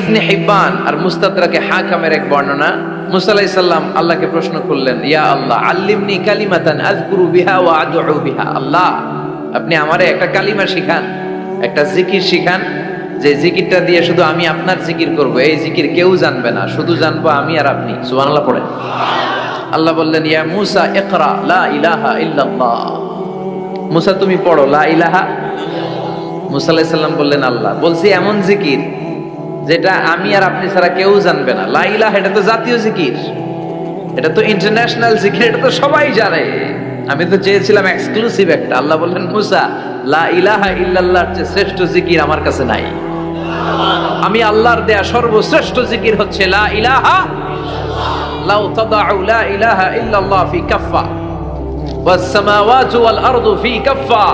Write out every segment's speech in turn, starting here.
ইবনে হিব্বান আর মুস্তাদরাকে হাকামের এক বর্ণনা, মুসা আলাইহিস সালাম আল্লাহকে প্রশ্ন করলেন, ইয়া আল্লাহ আল্লিমনি কালিমাতান আযকুরু বিহা ওয়া আদউ বিহা। আল্লাহ, আপনি আমারে একটা কালিমা শিখান, একটা জিকির শিখান, যে জিকিরটা দিয়ে শুধু আমি আপনার জিকির করব, এই জিকির কেউ জানবে না, শুধু জানবো আমি আর আপনি। সুবহানাল্লাহ পড়েন। আল্লাহ বললেন, ইয়া মুসা ইকরা লা ইলাহা ইল্লাল্লাহ। মুসা তুমি পড়ো লা ইলাহা। মুসা আলাইহিস সালাম বললেন, আল্লাহ বলছি এমন জিকির যেটা আমি আর আপনি ছাড়া কেউ জানবে না। লা ইলাহা এটা তো জাতীয় জিকির, এটা তো ইন্টারন্যাশনাল জিকির, এটা তো সবাই জানে। আমি তো চেয়েছিলাম এক্সক্লুসিভ একটা। আল্লাহ বললেন, মুসা লা ইলাহা ইল্লাল্লাহর চেয়ে শ্রেষ্ঠ জিকির আমার কাছে নাই। আমি আল্লাহর দেয়া সর্বশ্রেষ্ঠ জিকির হচ্ছে লা ইলাহা লাউ তাদাউ লা ইলাহা ইল্লাল্লাহ ফি কাফফা ওয়াস সামাওয়াতু ওয়াল আরদু ফি কাফফা।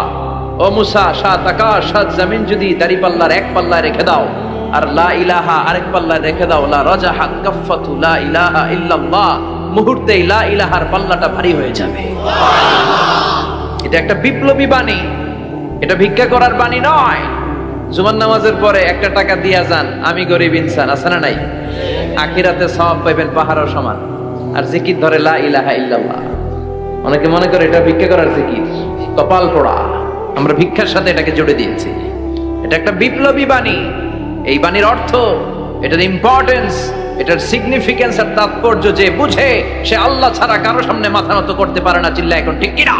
ও মুসা, সাত আকাশ সাত জমিন যদি দাঁড়িপাল্লার এক পাল্লায় রেখে দাও আর লা ইলাহা আরেক পাল্লায় রেখে দাও, লা রাজাহাত কাফফাতু লা ইলাহা ইল্লাল্লাহ, মুহূর্তেই লা ইলাহার পাল্লাটা ভারী হয়ে যাবে। এটা একটা বিপ্লবী বাণী, এটা ভিক্ষা করার বাণী নয়। জুমার নামাজের পরে একটা টাকা দিয়া যান, আমি গরিব ইনসান, আছে না নাই? আখিরাতে সওয়াব পাইবেন পাহাড়ের সমান। আর জিকির ধরে লা ইলাহা ইল্লাল্লাহ। অনেকে মনে করে এটা ভিক্ষা করার জিকির, কপাল পোড়া। আমরা ভিক্ষার সাথে এটাকে জুড়ে দিয়েছি। এটা একটা বিপ্লবী বাণী। এই বাণীর অর্থ, এটার ইম্পর্টেন্স, এটার সিগনিফিকেন্স আর তাৎপর্য যে বুঝে, সে আল্লাহ ছাড়া কারো সামনে মাথা নত করতে পারে না। চিল্লা এখন ঠিক কিনা?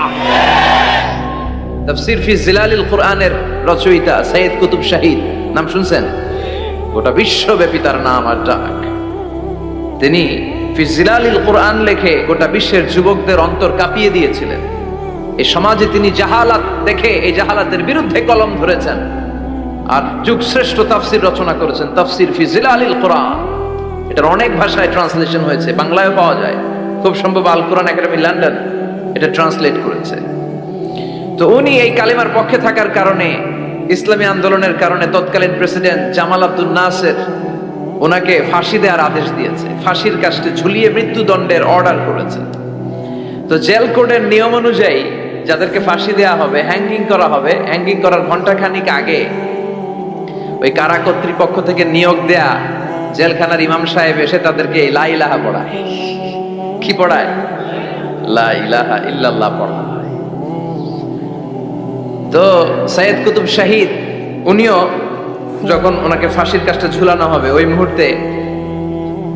তাফসীর ফি জিলালিল কুরআনের রচয়িতা সৈয়দ কুতুব শাহিদ, নাম শুনছেন? গোটা বিশ্বব্যাপী তার নাম আর ডাক। তিনি ফি জিলালিল কুরআন লেখে গোটা বিশ্বের যুবকদের অন্তর কাঁপিয়ে দিয়েছিলেন। এই সমাজে তিনি জাহালাত দেখে এই জাহালাতের বিরুদ্ধে কলম ধরেছেন আর যুগশ্রেষ্ঠ তাফসীর রচনা করেছেন, তাফসীর ফি জিলালিল কুরআন। এটার অনেক ভাষায় ট্রান্সলেশন হয়েছে, বাংলায়ও পাওয়া যায়। খুব সম্ভব আল কোরআন একাডেমি লন্ডন এটা ট্রান্সলেট করেছে। তো উনি এই কালিমার পক্ষে থাকার কারণে, ইসলামী আন্দোলনের কারণে তৎকালীন প্রেসিডেন্ট জামাল আব্দুল নাসের ওনাকে ফাঁসি দেওয়ার আদেশ দিয়েছে, ফাঁসির কাস্টে ঝুলিয়ে মৃত্যুদণ্ডের অর্ডার করেছে। তো জেল কোডের নিয়ম অনুযায়ী যাদেরকে ফাঁসি দেওয়া হবে, হ্যাঙ্গিং করা হবে, হ্যাঙ্গিং করার ঘন্টাখানিক আগে ওই কারা কর্তৃপক্ষ থেকে নিয়োগ দেয়া জেলখানার ইমাম সাহেব এসে তাদেরকে লা ইলাহা পড়ায়। কি পড়ায়? লা ইলাহা ইল্লাল্লাহ পড়ায়। তো সৈয়দ কুতুব শাহিদ উনিও যখন ওনাকে ফাঁসির কাস্টে ঝুলানো হবে, ওই মুহূর্তে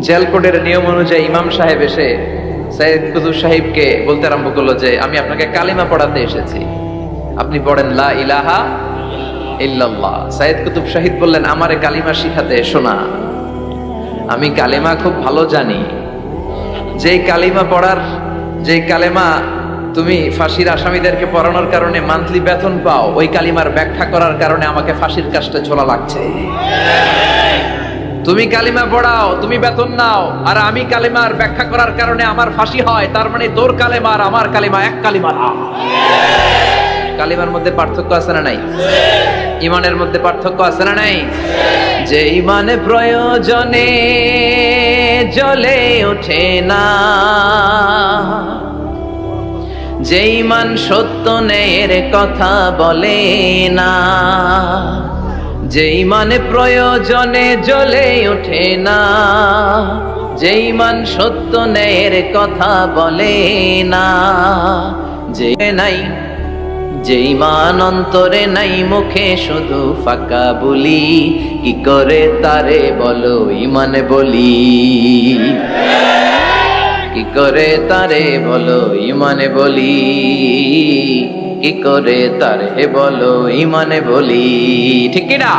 জেল কোডের নিয়ম অনুযায়ী ইমাম সাহেব এসে সৈয়দ কুতুব সাহিবকে বলতে আরম্ভ করলো যে, আমি আপনাকে কালিমা পড়াতে এসেছি, আপনি পড়েন লা ইলাহা ইল্লাল্লাহ। সৈয়দ কুতুব শাহিদ বললেন, আমারে কালিমা শিখাতে এসো না, আমি কালিমা খুব ভালো জানি। যেই কালিমা পড়ার, যেই কালিমা তুমি ফাঁসির আসামিদেরকে পড়ানোর কারণে মান্থলি বেতন পাও, ওই কালিমার ব্যাখ্যা করার কারণে আমাকে ফাঁসির কাস্টে ঝোলা লাগছে। তুমি কালিমা পড়াও, তুমি বেতন নাও, আর আমি কালিমার ব্যাখ্যা করার কারণে আমার ফাঁসি হয়। তার মানে তোর কালিমা আর আমার কালিমা এক কালিমা না। কালিমার মধ্যে পার্থক্য আছে না নাই? ইমানের মধ্যে পার্থক্য আছে না নাই? যে ইমানে প্রয়োজনে জ্বলে ওঠে না, যে ইমান সত্য ন্যায়ের কথা বলে না, যে ইমানে প্রয়োজনে জ্বলে ওঠে না, যে ইমান সত্য ন্যায়ের কথা বলে না, যে নাই, যে ইমান অন্তরে নাই, মুখে শুধু ফাঁকা বলি, কি করে তারে বলো ইমানে বলি, কি করে তারে বলো ইমানে বলি, কি করে তারে বলো ইমানে বলি। ঠিক না?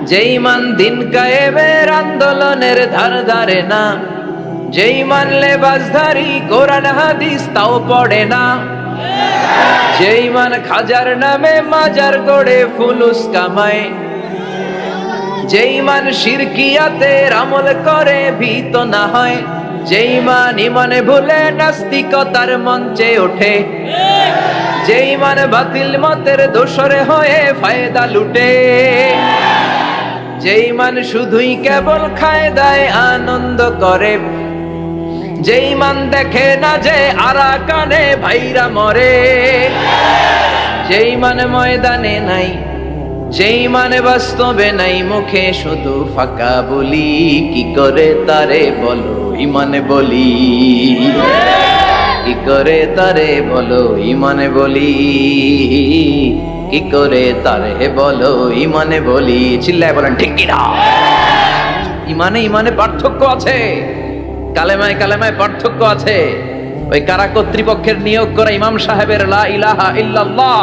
যে ইমান দিন কায়েমের আন্দোলনের ধার ধারে না, যে ইমান লেবাসধারী কোরআন হাদিস তাও পড়ে না, যে ইমান খাজার নামে মাজার গড়ে ফুলুস কামায়, যে ইমান শিরকিয়াতের আমল করে ভীত না হয়, যে ইমান ইমানে ভুলে নাস্তিকতার মঞ্চে ওঠে, যে ইমান বাতিল মতের দোসরে হয়ে ফায়দা লুটে, যে ইমান শুধুই কেবল খায় দায় আনন্দ করে, যে ইমান দেখে না যে আরাকানে ভাইরা মরে, যে ইমান ময়দানে নাই, যেই মানে বাস্তবে নাই, মুখে শুধু ফাঁকা বলি, কি করে তারে বলো ইমানে বলি, কি করে তারে বলো ইমানে বলি, কি করে তারে বলো ইমানে বলি। চিল্লায় বলেন ঠিক কিনা? ইমানে ইমানে পার্থক্য আছে, কালেমায় কালেমায় পার্থক্য আছে। ওই কারা কর্তৃপক্ষের নিয়োগ করা ইমাম সাহেবের লা ইলাহা ইল্লাল্লাহ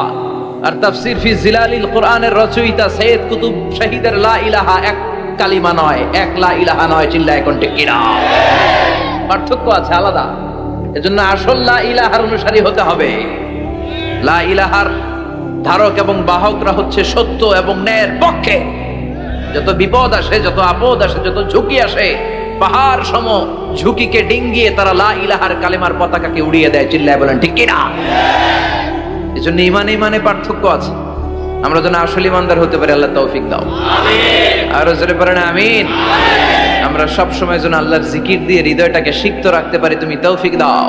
আর তাফসীর ফি জিলালিল কোরআনের রচয়িতা সৈয়দ কুতুব শহীদের লা ইলাহা এক কালিমা নয়, এক লা ইলাহা নয়। চিল্লায় কোন ঠিক কিনা? পার্থক্য আছে, আলাদা। এজন্য আসল লা ইলাহার অনুসারী হতে হবে। লা ইলাহার ধারক এবং বাহকরা হচ্ছে সত্য এবং ন্যায়ের পক্ষে। যত বিপদ আসে, যত আপদ আসে, যত ঝুঁকি আসে, পাহাড় সম ঝুঁকিকে ডিঙ্গিয়ে তারা লা ইলাহার কালেমার পতাকাকে উড়িয়ে দেয়। চিল্লায় বলেন ঠিক কিনা? এজন্য ইমানে ইমানে পার্থক্য আছে। আমরা যেন আসল ইমানদার হতে পারি, আল্লাহ তৌফিক দাও। আরো জোরে পড়েন আমিন। আমরা সব সময় যেন আল্লাহর জিকির দিয়ে হৃদয়টাকে সিক্ত রাখতে পারি, তুমি তৌফিক দাও।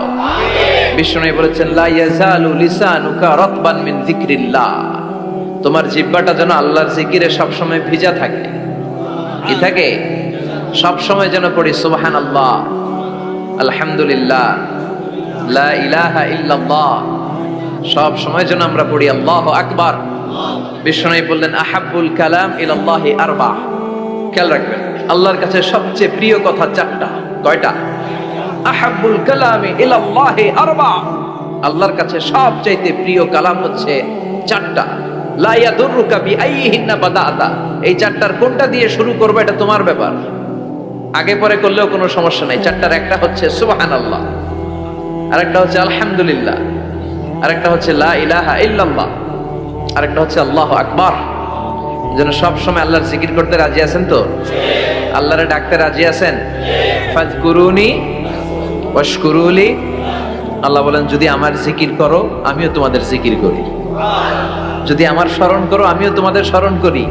বিষ্ণু বলেছেন লা ইয়াজালু লিসানুকা রাতবান মিন যিকরিল্লাহ, তোমার জিহ্বাটা যেন আল্লাহর জিকিরে সব সময় ভিজা থাকে। কি থাকে? সব সময় যেন পড়ি সুবহানাল্লাহ, আলহামদুলিল্লাহ, লা ইলাহা ইল্লাল্লাহ। সব সময় যেন আমরা পড়ি আল্লাহু আকবার। বিষ্ণু বললেন আহাব্বুল কালাম ইলাল্লাহি আরবা। খেয়াল রাখবেন, আল্লাহর কাছে সবচেয়ে প্রিয় কথা চারটা। কয়টা? আহাব্বুল কালামি ইলাল্লাহি আরবা। আল্লাহর কাছে সবচাইতে প্রিয় কালাম হচ্ছে চারটা। লা ইয়াদুররুকা বিআইয়িহিন্না বাদাতা। এই চারটার কোনটা দিয়ে শুরু করবে এটা তোমার ব্যাপার, আগে পরে করলেও কোনো সমস্যা নাই। চারটার একটা হচ্ছে সুবহানাল্লাহ, আরেকটা হচ্ছে আলহামদুলিল্লাহ, আরেকটা হচ্ছে লা ইলাহা ইল্লাল্লাহ, আরেকটা হচ্ছে আল্লাহু আকবার। যেন সব সময় আল্লাহর জিকির করতে রাজি আছেন তো? আল্লাহরে ডাকতে রাজি আছেন? ফাযকুরুনি ওয়াশকুরুলি। আল্লাহ বলেন যদি আমার জিকির করো আমিও তোমাদের জিকির করি, যদি আমার স্মরণ করো আমিও তোমাদের স্মরণ করি।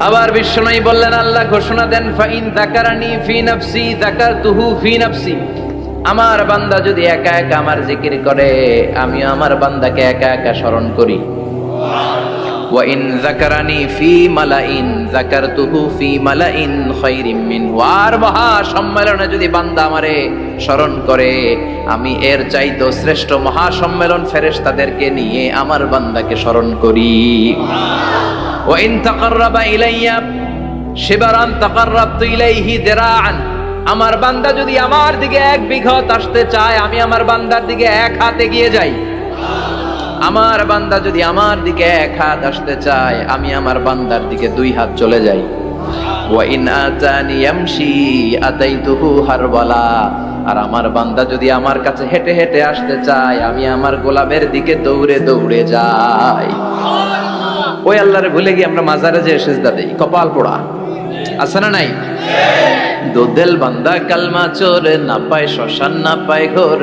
আবার বিশ্বনবী বললেন, আল্লাহ ঘোষণা দেন ফাইন যাকারানি ফি নাফসি যাকারতুহু ফি নাফসি। আমার বান্দা যদি একা একা আমার জিকির করে আমিও আমার বান্দাকে একা একা স্মরণ করি। ওয়া ইন যাকারানি ফি মালাইন যাকারতুহু ফি মালাইন খায়রিম মিনহু। আর মহা সম্মেলনে যদি বান্দা আমারে স্মরণ করে আমি এর চাইতে শ্রেষ্ঠ মহা সম্মেলন ফেরেশতাদেরকে নিয়ে আমার বান্দাকে স্মরণ করি। ওয়া ইন তাকাররাবা ইলাইয়া শিবরান তাকাররাবতু ইলাইহি দিরাআন। আমার বান্দা যদি আমার দিকে এক বিঘত আসতে চায় আমি আমার বান্দার দিকে এক হাত এগিয়ে যাই। আমার বান্দা যদি আমার দিকে এক হাত আসতে চায় আমি আমার বান্দার দিকে দুই হাত চলে যাই। ওয়া ইন আতানি ইয়ামশি আতাইতুহু হারওয়ালা। আর আমার বান্দা যদি আমার কাছে হেঁটে হেঁটে আসতে চায় আমি আমার গোলামের দিকে দৌড়ে দৌড়ে যাই। ওই আল্লাহরে ভুলে গিয়ে আমরা মাজারে যে সেজদা দেই, কপাল পোড়া। আছে না নাই? দোদেল বান্দা কালমা চোর, না পায় শ্মশান না পায় ঘোর,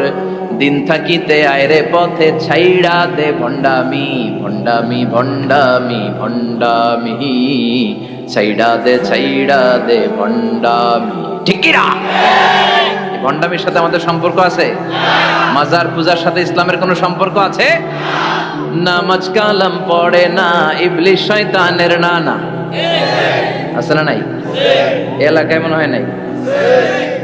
দিন থাকিতে আয়রে পথে ছাইড়া দে ভণ্ডামি ভণ্ডামি ভণ্ডামি ভণ্ডামি, ছাইড়া দে ভণ্ডামি। ঠিক কি না? ভণ্ডামির সাথে আমাদের সম্পর্ক আছে? মাজার পূজার সাথে ইসলামের কোনো সম্পর্ক আছে? নামাজ কালাম পড়ে না ইবলিশ শয়তানের নানা। আছে না নাই? এলাকায় মনে হয় নাই,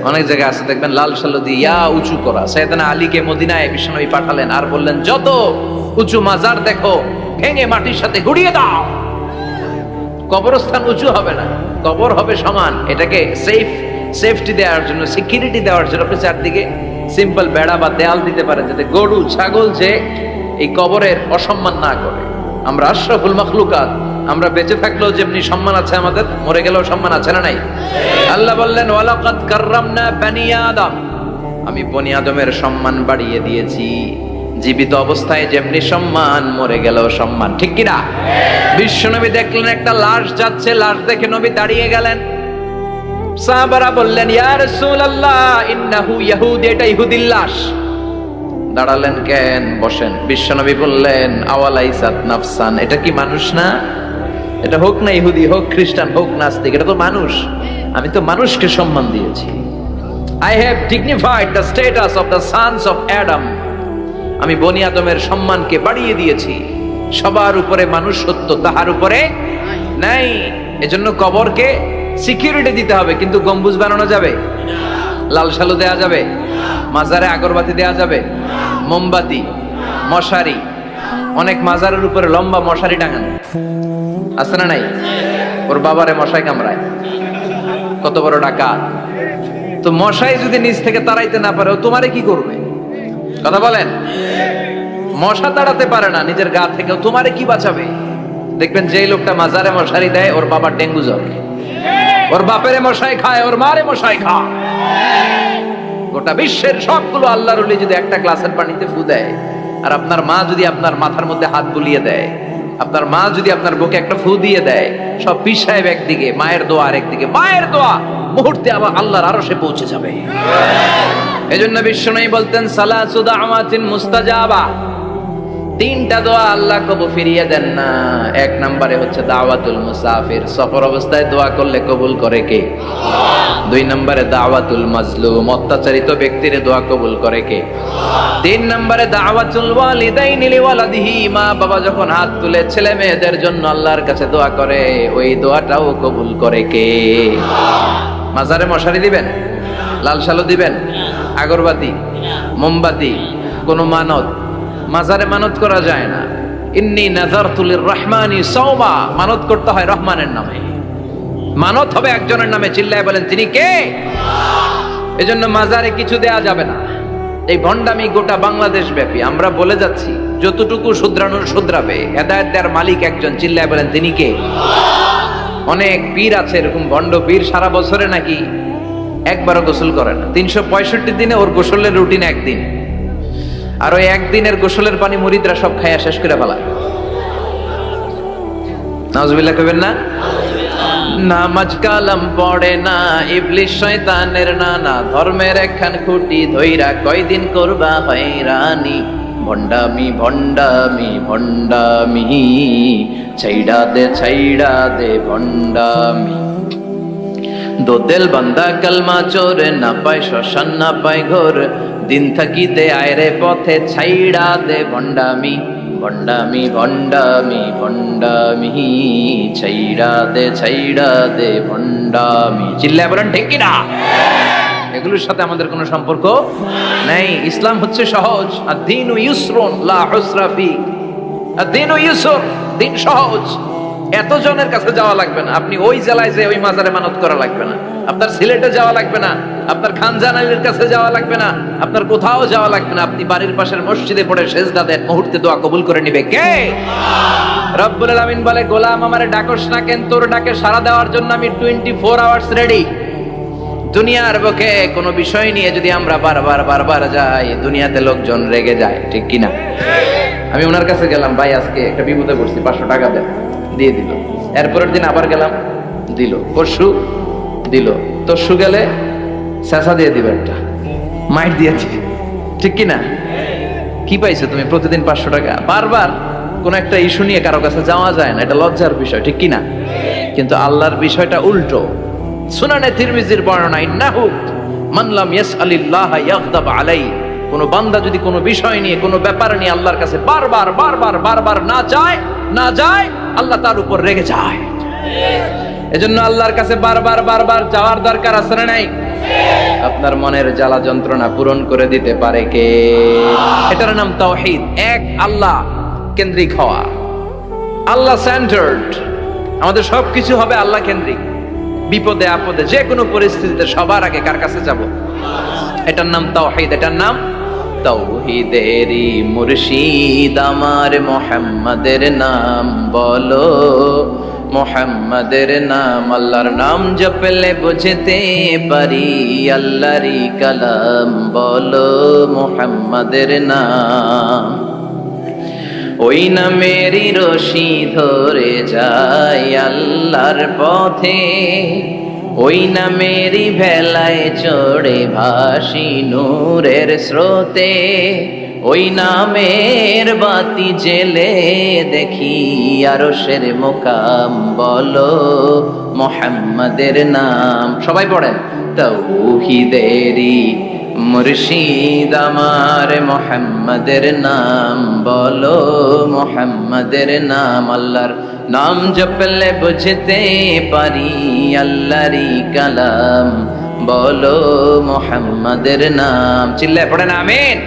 অনেক জায়গায় আছে দেখবেন লাল সালু দিয়া উঁচু করা। সাইয়েদনা আলীকে মদিনায় বিশ্বনবী পাঠালেন আর বললেন যত উঁচু মাজার দেখো ভেঙে মাটির সাথে গুড়িয়ে দাও। কবরস্থান উঁচু হবে না, কবর হবে সমান। এটাকে সেফটি দেওয়ার জন্য, সিকিউরিটি দেওয়ার জন্য আপনি চারদিকে সিম্পল বেড়া বা দেয়াল দিতে পারেন যাতে গরু ছাগল যে এই কবরের অসম্মান না করে। আমরা আশরাফুল মাখলুকাত, আমরা বেঁচে থাকলেও যেমনি সম্মান আছে আমাদের, মরে গেলেও সম্মান আছে না নাই? আল্লাহ বললেন ওয়ালাকাদ কাররামনা বানি আদম। আমি বনি আদমের সম্মান বাড়িয়ে দিয়েছি। জীবিত অবস্থায় যেমনি সম্মান, মরে গেলেও সম্মান। ঠিক কি না? বিশ্বনবী দেখলেন একটা লাশ যাচ্ছে, লাশ দেখে নবী দাঁড়িয়ে গেলেন। সাহাবারা বললেন ইয়া রাসূলুল্লাহ ইন্নাহু ইয়াহুদি, এটা ইহুদির লাশ। দাঁড়ালেন কেন? বসেন। বিশ্বনবী বললেন আওয়ালাইসাত নাফসান, এটা কি মানুষ না? এটা হোক না ইহুদি, হোক খ্রিস্টান, হোক নাস্তিক, এটা তো মানুষ। আমি তো মানুষকে সম্মান দিয়েছি। I have dignified the status of the sons of Adam. আমি বনি আদমের সম্মানকে বাড়িয়ে দিয়েছি। সবার উপরে মানুষ সত্য, তাহার উপরে নাই। এজন্য কবরকে সিকিউরিটি দিতে হবে, কিন্তু গম্বুজ বানানো যাবে, লাল সালু দেয়া যাবে, মাজারে আগরবাতি দেয়া যাবে, মোমবাতি, মশারি, অনেক মাজারের উপরে লম্বা মশারি টাঙানো আছে না নাই? ওর বাবারে মশাই কামড়ায়, কত বড় ডাকাত। তো মশাই যদি নিচ থেকে তাড়াইতে না পারে, ও তোমারে কি করবে? কথা বলেন। মশা তাড়াতে পারে না নিজের গা থেকে, তোমারে কি বাঁচাবে? দেখবেন যে লোকটা মাজারে মশারি দেয়, ওর বাবার ডেঙ্গু জ্বর, ওর বাপেরে মশাই খায়, ওর মারে মশাই খায়। গোটা বিশ্বের সবগুলো আল্লাহর ওলি যদি একটা গ্লাসের পানিতে ফু দেয়, আর আপনার মা যদি আপনার মাথার মধ্যে হাত বুলিয়ে দেয়, আপনার মা যদি আপনার বুকে একটা ফু দিয়ে দেয়, সব পীর সাহেব একদিকে, মায়ের দোয়া আরেকদিকে, মায়ের দোয়া মুহূর্তে আবার আল্লাহর আরশে পৌঁছে যাবে। এজন্য বিশ্বনবী বলতেন সালাসু দাওয়াতিন মুস্তাজাবা, তিনটা দোয়া আল্লাহ কবুল ফিরিয়ে দেন না। এক নম্বরে হচ্ছে দাওয়াতুল মুসাফির, সফর অবস্থায় দোয়া করলে কবুল করে কে? দুই নম্বরে দাওয়াতুল মাজলুম, অত্যাচারিত ব্যক্তির দোয়া কবুল করে কে? তিন নম্বরে দাওয়াতুল ওয়ালিদাইনি লিওয়ালাদিহি, মা বাবা যখন হাত তুলে ছেলে মেয়েদের জন্য আল্লাহর কাছে দোয়া করে, ওই দোয়াটাও কবুল করে কে? মাজারে মশারি দিবেন, লাল শালু দিবেন, আগরবাতি, মোমবাতি, কোন মানত? মাজারে মানত করা যায় না। ইন্নী নাযারতু লিররহমানি সাওমা, মানত করতে হয় রহমানের নামে, মানত হবে একজনের নামে। চিল্লায় বলেন তিনি কে? এজন্য মাজারে কিছু দেয়া যাবে না। এই ভণ্ডামি গোটা বাংলাদেশ ব্যাপী, আমরা বলে যাচ্ছি যতটুকু শুধরানোর শুধরাবে। হেদায়েত দেওয়ার মালিক একজন, চিল্লায় বলেন তিনি কে? অনেক পীর আছে এরকম ভণ্ড পীর, সারা বছরে নাকি একবারও গোসল করে না, 365 দিনে ওর গোসলের রুটিন একদিন, আর ওই একদিনের গোসলের পানি মুরিদরা সব খাইয়া শেষ করে ফেলায়। নাউজুবিল্লাহ কইবেন না? নামাজ কালাম পড়ে না, ইবলিশ শয়তানের নানা, ধর্মের একখান খুঁটি ধইরা কয়দিন করবা হয়রানি। ভণ্ডামি ভণ্ডামি ভণ্ডামি, ছাইড়া দে ভণ্ডামি। দোদেল বান্দা কালমা চোর, না পায় শ্মশান না পায় ঘোর, দিন থাকিতে আয়রে পথে ছাইড়া দে ভণ্ডামি। ভণ্ডামি ভণ্ডামি ভণ্ডামি, ছাইড়া দে ভণ্ডামি। চিল্লায় বলেন ঠিক কিনা? এগুলোর সাথে আমাদের কোনো সম্পর্ক নাই। ইসলাম হচ্ছে সহজ, আদ-দীনু ইউসরুন লা উসরা ফি, আদ-দীনু ইউসর, দিন সহজ। এত জনের কাছে যাওয়া লাগবে না, আপনি ওই জেলায় যে ওই মাজারে মানত করা লাগবে না, আপনার সিলেটে যাওয়া লাগবে না, আপনার খানজানালির কাছে যাওয়া লাগবে না, আপনার কোথাও যাওয়া লাগবে না। আপনি বাড়ির পাশের মসজিদে পড়ে সেজদা দেন, মুহূর্তে দোয়া কবুল করে নিবে কে? রব্বুল আলামিন বলে, গোলাম আমারে ডাকস না কেন? তোর ডাকে সাড়া দেওয়ার জন্য আমি 24 আওয়ার্স রেডি। দুনিয়ার বুকে কোনো বিষয় নিয়ে যদি আমরা বারবার যাই, দুনিয়াতে লোকজন রেগে যায়, ঠিক কিনা? আমি ওনার কাছে গেলাম, ভাই আজকে একটা বিপদে পড়ছি, 500 টাকা দেন, দিয়ে দিল। এরপরের দিন আবার গেলাম, দিল। পরশু দিল, তরশু গেলে চেঁচা দিয়ে দিবে, একটা মাইট দিয়ে দিবে, ঠিক কিনা? কি পাইছো তুমি? প্রতিদিন 500 টাকা। বারবার কোন একটা ইস্যু নিয়ে কারো কাছে যাওয়া যায় না, এটা লজ্জার বিষয়, ঠিক কিনা? কিন্তু আল্লাহর বিষয়টা উল্টো। সুনানে তিরমিজির বর্ণনা, ইন্নাহু মান লাম ইয়াসআলিল্লাহ ইয়াগদাব আলাইহি, কোন বান্দা যদি কোনো বিষয় নিয়ে, কোনো ব্যাপার নিয়ে আল্লাহর কাছে বারবার না যায়, আল্লাহ তার উপর রেগে যায়। এজন্য আল্লাহর কাছে বারবার যাওয়ার দরকার আছে না নাই? আপনার মনের জ্বালা যন্ত্রণা পূরণ করে দিতে পারে কে? এটার নাম তাওহীদ। এক আল্লাহ কেন্দ্রিক হওয়া, আল্লাহ সেন্টার্ড। আমাদের সবকিছু হবে আল্লাহ কেন্দ্রিক। বিপদে আপদে যে কোনো পরিস্থিতিতে সবার আগে কার কাছে যাব? এটার নাম তাওহীদ, এটার নাম তাওহীদেরই মুর্শিদ আমার মুহাম্মাদের নাম বলো, মুহাম্মাদের নাম। আল্লাহর নাম জপলে বুঝতে পারি আল্লাহরই কালাম বলো, মুহাম্মাদের নাম। ওই নামেরই রশি ধরে যায় আল্লাহর পথে, ওই নামেরই ভেলায় চড়ে ভাসি নূরের স্রোতে, ওই নামের বাতি জেলে দেখি আরশের মুকাম বলো, মুহাম্মাদের নাম। সবাই পড়েন, তাওহীদেরই মুর্শিদ আমার মোহাম্মদের নাম বলো, মোহাম্মদের নাম। আল্লাহর নাম জপলে বুঝতে পারি আল্লাহরই কালাম, বলো মোহাম্মদের নাম। চিল্লায় পড়েন আমিন।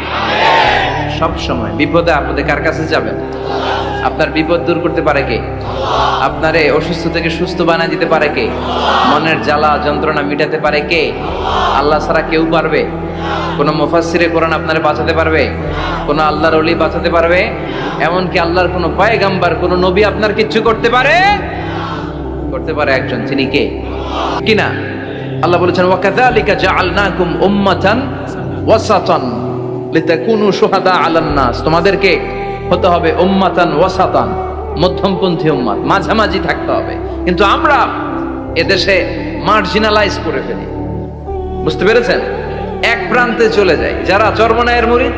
সব সময় বিপদে আপদে কার কাছে যাবেন? আপনার বিপদ দূর করতে পারে কে? আপনারে অসুস্থ থেকে সুস্থ বানিয়ে দিতে পারে কে? মনের জ্বালা যন্ত্রণা মিটাতে পারে কে? আল্লাহ ছাড়া কেউ পারবে? কোন মুফাসসিরে কোরআন আপনারে বাঁচাতে পারবে? কোন আল্লাহর ওলি বাঁচাতে পারবে? এমনকি আল্লাহর কোন পয়গাম্বর কোন নবী আপনার কিচ্ছু করতে পারে? করতে পারে একজন, তিনি কে? কিনা আল্লাহ বলেছেন ওয়াকাযালিকা জাআলনাকুম উম্মাতান ওয়াসাতান লিতাকুনু শুহাদা আলান নাস। তোমাদেরকে হতে হবে উম্মাতান ওয়াসাতান, মধ্যমপন্থী উম্মাত, মাঝামাঝি থাকতে হবে। কিন্তু আমরা এদেশে মার্জিনালাইজ করে ফেলি, বুঝতে পেরেছেন? এক প্রান্তে চলে যায়। যারা চরমনায়ের মুরিদ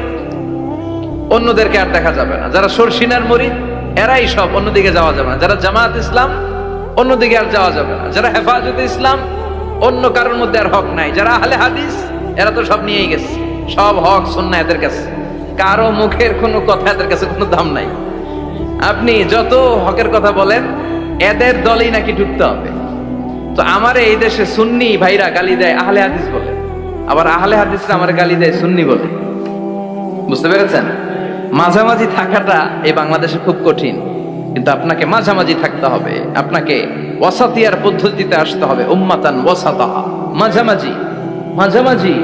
অন্যদেরকে আর দেখা যাবে না, যারা শর্ষিনার মুরিদ এরাই সব, অন্যদিকে যাওয়া যাবে না। যারা জামাত ইসলাম অন্যদিকে আর যাওয়া যাবে না। যারা হেফাজতে ইসলাম অন্য কারোর মধ্যে আর হক নাই। যারা আহলে হাদিস এরা তো সব নিয়েই গেছে, সব হক সুন্নাহ এদের কাছে, কারো মুখের কোনো কথা এদের কাছে কোনো দাম নাই। আপনি যত হকের কথা বলেন এদের দলেই নাকি ঢুকতে হবে। তো আমার এই দেশে সুন্নি ভাইরা গালি দেয় আহলে হাদিস বলে, আবার আহলে হাদিসরা আমার গালি দেয় সুন্নি বলে। বুঝতে পেরেছেন? মাঝামাঝি থাকাটা এই বাংলাদেশে খুব কঠিন, কিন্তু আপনাকে মাঝামাঝি থাকতে হবে। আপনাকে ওয়াসাতিয়ার পদ্ধতিতে আসতে হবে, উম্মাতান ওয়াসাতা, মাঝামাঝি। মাঝামাঝি,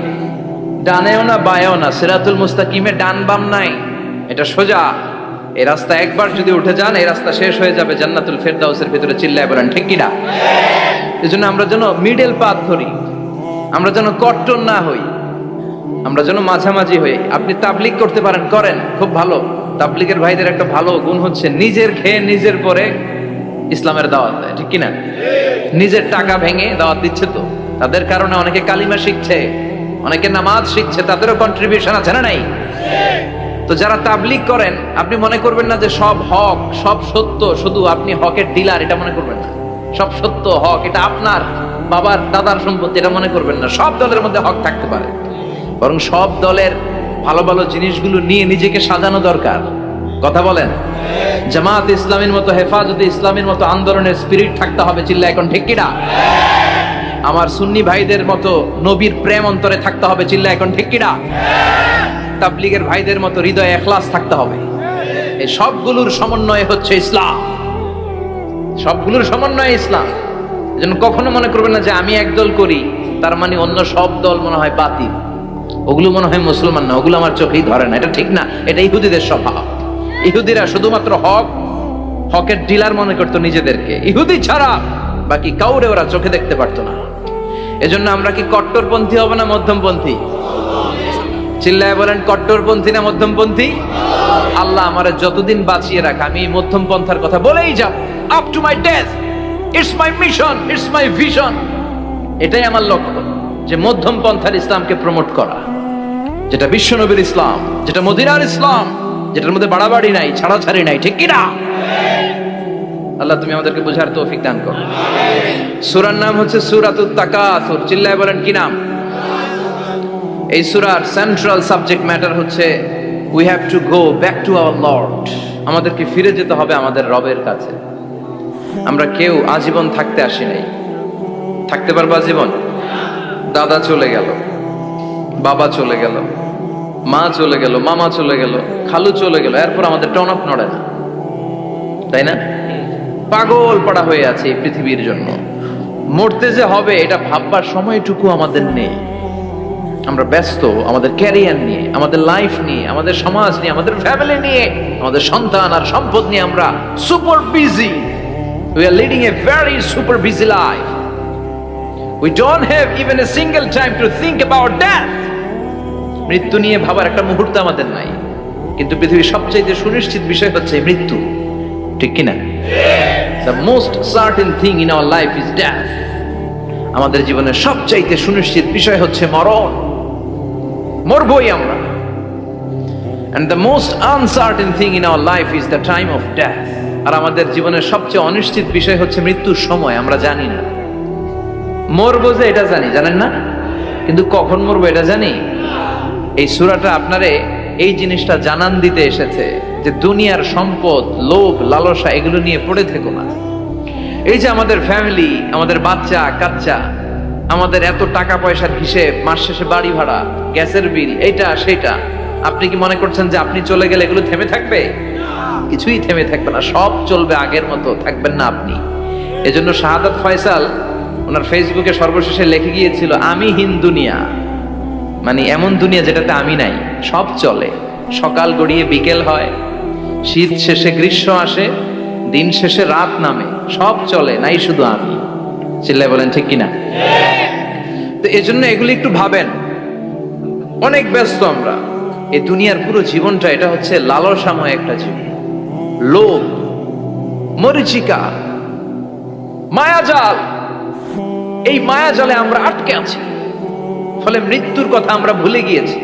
ডানেও না বায়েও না, সিরাতুল মুস্তাকিমে ডান বাম নাই, এটা সোজা। এই রাস্তা একবার যদি উঠে যান এই রাস্তা শেষ হয়ে যাবে জান্নাতুল ফেরদাউসের ভিতরে। চিল্লায় বলেন ঠিক কিনা? এজন্য আমরা যেন মিডল পাথ ধরি, আমরা যেন কট্টর না হই, আমরা যেন মাঝামাঝি হই। আপনি তাবলিগ করতে পারেন, করেন, খুব ভালো। তাবলিগের ভাইদের একটা ভালো গুণ হচ্ছে নিজের খেয়ে নিজের পরে ইসলামের দাওয়াত দেয়, ঠিক কিনা? নিজের টাকা ভেঙে দাওয়াত দিচ্ছে, তো তাদের কারণে অনেকে কালিমা শিখছে, অনেকে নামাজ শিখছে, তাদেরও কন্ট্রিবিউশন আছে না নাই? তো যারা তাবলিগ করেন আপনি মনে করবেন না যে সব হক সব সত্য, শুধু আপনি হকের ডিলার এটা মনে করবেন না। সব সত্য হক এটা আপনার বাবার দাদার সম্পত্তি এটা মনে করবেন না। সব দলের মধ্যে হক থাকতে পারে, বরং সব দলের ভালো ভালো জিনিসগুলো নিয়ে নিজেকে সাজানো দরকার। কথা বলেন? জামাত ইসলামের মতো, হেফাজতে ইসলামের মতো আন্দোলনের স্পিরিট থাকতে হবে। চিল্লা এখন ঠিক কিনা? আমার সুন্নি ভাইদের মতো নবীর প্রেম অন্তরে থাকতে হবে। চিল্লা এখন ঠিক কিনা? তাবলিগের ভাইদের মতো হৃদয়ে ইখলাস থাকতে হবে। এই সবগুলোর সমন্বয় হচ্ছে ইসলাম, সবগুলোর সমন্বয় ইসলাম। এজন্য কখনো মনে করবেন না যে আমি একদল করি তার মানে অন্য সব দল মনে হয় বাতিল, ওগুলো মনে হয় মুসলমান না, ওগুলো আমার চোখেই ধরে না। এটা ঠিক না, এটা ইহুদিদের স্বভাব। ইহুদিরা শুধুমাত্র হকের ডিলার মনে করতো নিজেদেরকে, ইহুদি ছাড়া বাকি কাউরে ওরা চোখে দেখতে পারতো না। এজন্য আমরা কি কট্টরপন্থী হব না মধ্যমপন্থী? চিল্লায় বলেন কট্টরপন্থী না মধ্যমপন্থী? আল্লাহ আমারে যতদিন বাঁচিয়ে রাখ আমি মধ্যম পন্থার কথা বলেই যাব, up to my death. It's my mission, it's my vision. এটাই আমার লক্ষ্য, যে মধ্যম পন্থার ইসলামকে প্রমোট করা, যেটা বিশ্বনবীর ইসলাম, যেটা মদিনার ইসলাম, যেটার মধ্যে বাড়াবাড়ি নাই, ছাড়াছাড়ি নাই, ঠিক কিনা? আল্লাহ তুমি আমাদেরকে বোঝার তৌফিক দান করো। সূরার নাম হচ্ছে সূরাতুত তাকাসুর। চিল্লায় বলেন কি নাম? এই সূরার সেন্ট্রাল সাবজেক্ট ম্যাটার হচ্ছে we have to go back to our Lord. আমাদেরকে ফিরে যেতে হবে আমাদের রবের কাছে। আমরা কেউ আজীবন থাকতে আসি নাই। থাকতে পারবো আজীবন? দাদা চলে গেল, বাবা চলে গেল, মা চলে গেল, মামা চলে গেল, খালু চলে গেল, এরপর আমাদের টনক নড়ে না, তাই না? পাগল পাড়া হয়ে আছে এই পৃথিবীর জন্য। মরতে যে হবে এটা ভাববার সময়টুকু আমাদের নেই। আমরা ব্যস্ত আমাদের ক্যারিয়ার নিয়ে, আমাদের লাইফ নিয়ে, আমাদের সমাজ নিয়ে, আমাদের ফ্যামিলি নিয়ে, আমাদের সন্তান আর সম্পদ নিয়ে আমরা super busy. We are leading a very super busy life. We don't have even a single time to think about death. মৃত্যু নিয়ে ভাবার একটা মুহূর্ত আমাদের নাই। কিন্তু পৃথিবীর সবচেয়ে সুনিশ্চিত বিষয় হচ্ছে মৃত্যু, ঠিক কিনা? The most certain thing in our life is death. আমাদের জীবনের সবচাইতে সুনিশ্চিত বিষয় হচ্ছে মরণ। মরবই আমরা। And the most uncertain thing in our life is the time of death. আর আমাদের জীবনের সবচেয়ে অনিশ্চিত বিষয় হচ্ছে মৃত্যুর সময়। আমরা জানি না। মরবো যে এটা জানি, জানেন না? কিন্তু কখন মরবো এটা জানি? এই সূরাটা আপনারে এই জিনিসটা জানান দিতে এসেছে যে দুনিয়ার সম্পদ, লোভ, লালসা এগুলো নিয়ে পড়ে থেকো না। এই যে আমাদের ফ্যামিলি, আমাদের বাচ্চা কাচ্চা, আমাদের এত টাকা পয়সার হিসেব, মাস শেষে বাড়ি ভাড়া, গ্যাসের বিল, এইটা সেটা, আপনি কি মনে করছেন যে আপনি চলে গেলে এগুলো থেমে থাকবে? কিছুই থেমে থাকবে না, সব চলবে আগের মতো, থাকবেন না আপনি। এজন্য শাহাদাত ফয়সাল ওনার ফেসবুকে সর্বশেষে লিখে গিয়েছিল, আমি হীন দুনিয়া, মানে এমন দুনিয়া যেটাতে আমি নাই, সব চলে, সকাল গড়িয়ে বিকেল হয়, শীত শেষে গ্রীষ্ম আসে, দিন শেষে রাত নামে, সব চলে, নাই শুধু আমি। চিল্লায় বলেন ঠিক কিনা? তো এজন্য এগুলি একটু ভাবেন। অনেক ব্যস্ত আমরা, এই দুনিয়ার পুরো জীবনটা এটা হচ্ছে লালসাময় একটা জীবন, লোভ, মরিচিকা, মায়াজাল। এই মায়াজালে আমরা আটকে আছি, ফলে মৃত্যুর কথা আমরা ভুলে গিয়েছি,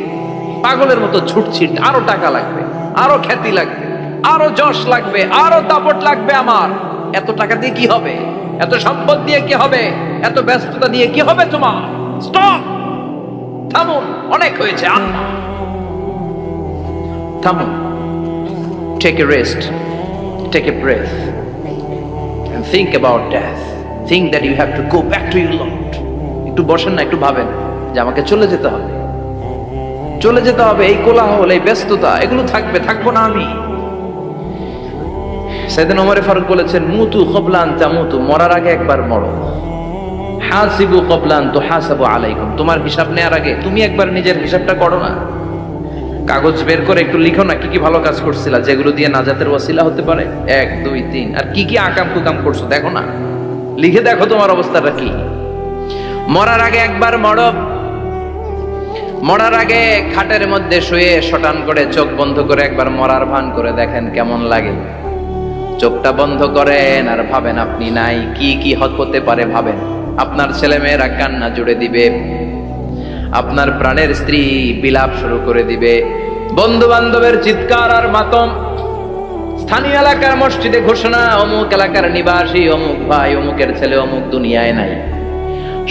পাগলের মতো ছুটছি। আরো টাকা লাগবে, আরো খ্যাতি লাগবে, আরো যশ লাগবে, আরো দাপট লাগবে আমার। এত টাকা দিয়ে কি হবে? এত সম্পদ দিয়ে কি হবে? এত ব্যস্ততা দিয়ে কি হবে তোমার? স্টপ, থামুন, অনেক হয়েছে, আল্লাহ থামুন। Take a rest, take a breath and think about death. Think that you have to go back to your Lord. একটু বসেন না, একটু ভাবেন যে আমাকে চলে যেতে হবে, চলে যেতে হবে। এই কোলাহল, এই ব্যস্ততা, এগুলো থাকবে, থাকবো না আমি। সাইয়েদনা ওমর ফারুক বলেছেন, মুতু ক্বাবলা আন তামুতু, মরার আগে একবার মরো। হাসিবু ক্বাবলা আন তুহাসাবু আলাইকুম, তোমার হিসাব নেওয়ার আগে তুমি একবার নিজের হিসাবটা করো না। কাগজ বের করে একটু লিখো না, কি কি ভালো কাজ করছিলা, যেগুলো দিয়ে নাজাতের ওয়াসিলা হতে পারে, 1 2 3, আর কি কি আকাম কুকাম করছো দেখো না, লিখে দেখো তোমার অবস্থাটা কি। মরার আগে একবার মরো। মরার আগে খাটের মধ্যে শুয়ে শটান করে চোখ বন্ধ করে একবার মরার ভান করে দেখেন কেমন লাগে। চোখটা বন্ধ করেন আর ভাবেন আপনি নাই, কি কি হতে পারে ভাবেন। আপনার ছেলে মেয়েরা কান্না জুড়ে দিবে, আপনার প্রাণের স্ত্রী বিলাপ শুরু করে দিবে, বন্ধু বান্ধবের চিৎকার আর মাতম, স্থানীয় এলাকার মসজিদে ঘোষণা, অমুক এলাকার নিবাসী অমুক ভাই, অমুকের ছেলে অমুক দুনিয়ায় নাই।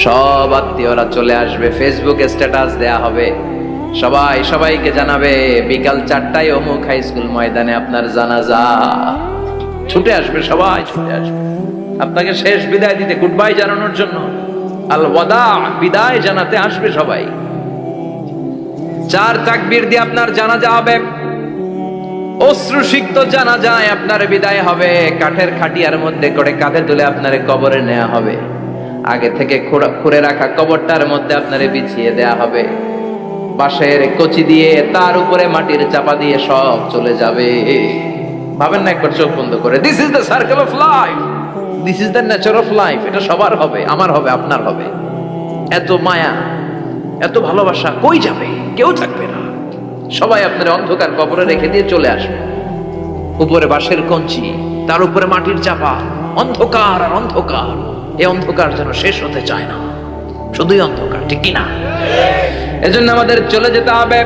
সব আত্মীয়রা চলে আসবে, ফেসবুকে স্ট্যাটাস দেয়া হবে, সবাই সবাইকে জানাবে বিকাল 4টায় অমুক হাই স্কুল ময়দানে আপনার জানাজা। ছুটে আসবে, সবাই ছুটে আসবে আপনাকে শেষ বিদায় দিতে, গুড বাই জানানোর জন্য, আল ওয়াদা, বিদায় জানাতে আসবে সবাই। 4 তাকবীর দিয়ে আপনার জানাজা হবে, অশ্রুসিক্ত জানাজায় আপনার বিদায় হবে। কাঠের খাটিয়ার মধ্যে করে কাঁধে তুলে আপনারে কবরে নেওয়া হবে, আগে থেকে খুঁড়ে রাখা কবরটার মধ্যে আপনারে বিছিয়ে দেয়া হবে, বাঁশের কচি দিয়ে তার উপরে মাটির চাপা দিয়ে সব চলে যাবে। ভাবেন না একবার চোখ বন্ধ করে, this is the circle of life, this is the nature of life. এটা সবার হবে, আমার হবে, আপনার হবে। এত মায়া, এত ভালোবাসা কই যাবে? কেউ থাকবে না, সবাই আপনার অন্ধকার কবরে রেখে দিয়ে চলে আসবে। উপরে বাঁশের কঞ্চি, তার উপরে মাটির চাপা, অন্ধকার আর অন্ধকার। এই অন্ধকার যেন শেষ হতে চায় না, শুধুই অন্ধকার, ঠিক কিনা? এজন্য আমাদের চলে যেতে হবে।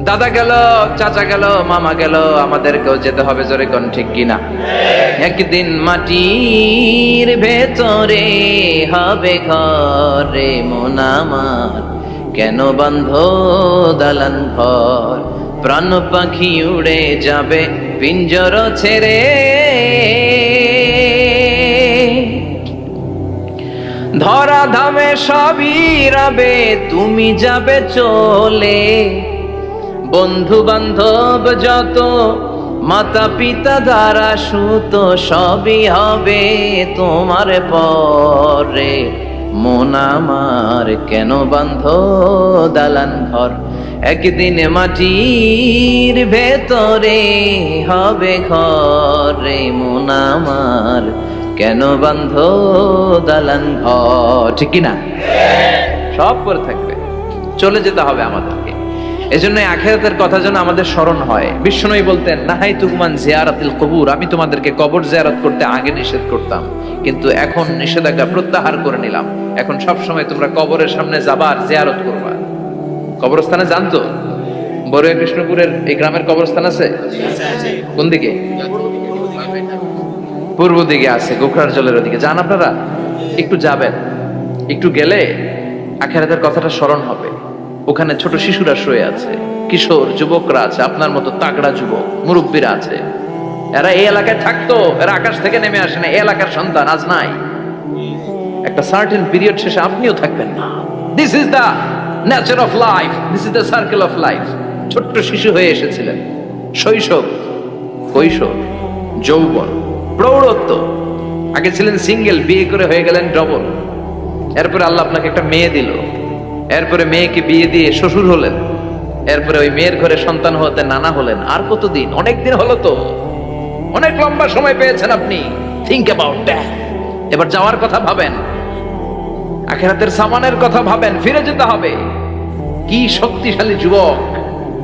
দাদা গেল, চাচা গেল, মামা গেল, আমাদেরকেও যেতে হবে, জোরে কোন ঠিক কিনা? একদিন মাটির ভেতরে হবে ঘরে মন আমার, কেন বান্ধ দালান ঘর, প্রাণ পাখি উড়ে যাবে পিঞ্জর ছেড়ে, ধরা ধামে সবই রবে তুমি যাবে চলে, বন্ধু বান্ধব যত, মাতা পিতা দ্বারা সুত, সবই হবে তোমার পরে, মন আমার কেন বান্ধ দালান ঘর, একদিন মাটির ভেতরে হবে ঘরে মন আমার, কেন বান্ধ দালান ঘর, ঠিক কিনা? সব করে থাকবে, চলে যেতে হবে আমাদেরকে। এজন্য আখিরাতের কথা যেন আমাদের স্মরণ হয়। বিশ্বনবী বলতেন, নাহাইতুকুম আন জিয়ারাতিল কুবুর, আমি তোমাদেরকে কবর জিয়ারত করতে আগে নিষেধ করতাম, কিন্তু এখন নিষেধাজ্ঞা প্রত্যাহার করে নিলাম। এখন সব সময় তোমরা কবরের সামনে যাবা আর জিয়ারত করবা। কবরস্থানে জানতো বড়ুয়া কৃষ্ণপুরের এই গ্রামের কবরস্থান আছে? কোন দিকে? পূর্ব দিকে আছে, গোখরার জলের ওদিকে। যান আপনারা, একটু যাবেন, একটু গেলে আখিরাতের কথাটা স্মরণ হবে। ওখানে ছোট শিশুরা শুয়ে আছে, কিশোর যুবকরা আছে, আপনার মতো তাগড়া যুবক মুরব্বীরা আছে। এরা এই এলাকায় থাকতো, এরা আকাশ থেকে নেমে আসে না, এই এলাকার সন্তান আজ নাই। একটা সার্টেন পিরিয়ড শেষে আপনিও থাকবেন না। This is the nature of life, this is the circle of life. ছোট্ট শিশু হয়ে এসেছিলেন, শৈশব, কৈশোর, যৌবন, প্রৌঢ়ত্ব। আগে ছিলেন সিঙ্গেল, বিয়ে করে হয়ে গেলেন ডবল। এরপরে আল্লাহ আপনাকে একটা মেয়ে দিল, এরপরে মেয়েকে বিয়ে দিয়ে শ্বশুর হলেন, এরপরে ওই মেয়ের ঘরে সন্তান হতে নানা হলেন। আর কতদিন? অনেক দিন হলো তো, অনেক লম্বা সময় পেয়েছেন আপনি। Think about that. এবার যাওয়ার কথা ভাবেন, আখিরাতের সামানের কথা ভাবেন, ফিরে যেতে হবে। কি শক্তিশালী যুবক,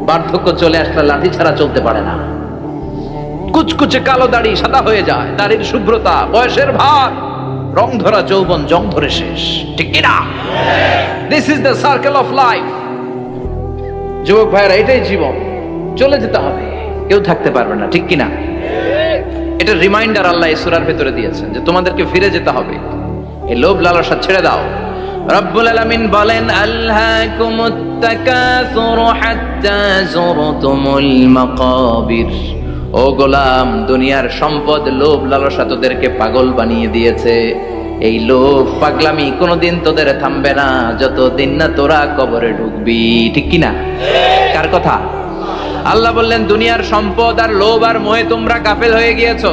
বার্ধক্য চলে আসলে লাঠি ছাড়া চলতে পারে না। কুচকুচে কালো দাড়ি সাদা হয়ে যায়, দাড়ির শুভ্রতা, বয়সের ভার, রং ধরা যৌবন জং ধরে শেষ। ঠিক কিনা? This is the circle of life. যুবক ভাইরা, এটাই জীবন, চলে যেতে হবে, কেউ থাকতে পারবে না। ঠিক কিনা? এটা রিমাইন্ডার আল্লাহ এই সূরার ভেতরে দিয়েছেন যে তোমাদেরকে ফিরে যেতে হবে। এই লোভ লালসা ছেড়ে দাও। রব্বুল আলামিন বলেন, আল্হাকুমুত তাকাসুর হাত্তা যুরতুমুল মাকাবির। ও গোলাম, দুনিয়ার সম্পদ, লোভ লালসা তোদেরকে পাগল বানিয়ে দিয়েছে। এই লোভ পাগলামি কোনোদিন তোদের থামবে না যতদিন না তোরা কবরে ঢুকবি। ঠিক কিনা? কার কথা? আল্লাহ বললেন, দুনিয়ার সম্পদ আর লোভ আর মোহে তোমরা গাফেল হয়ে গিয়েছো।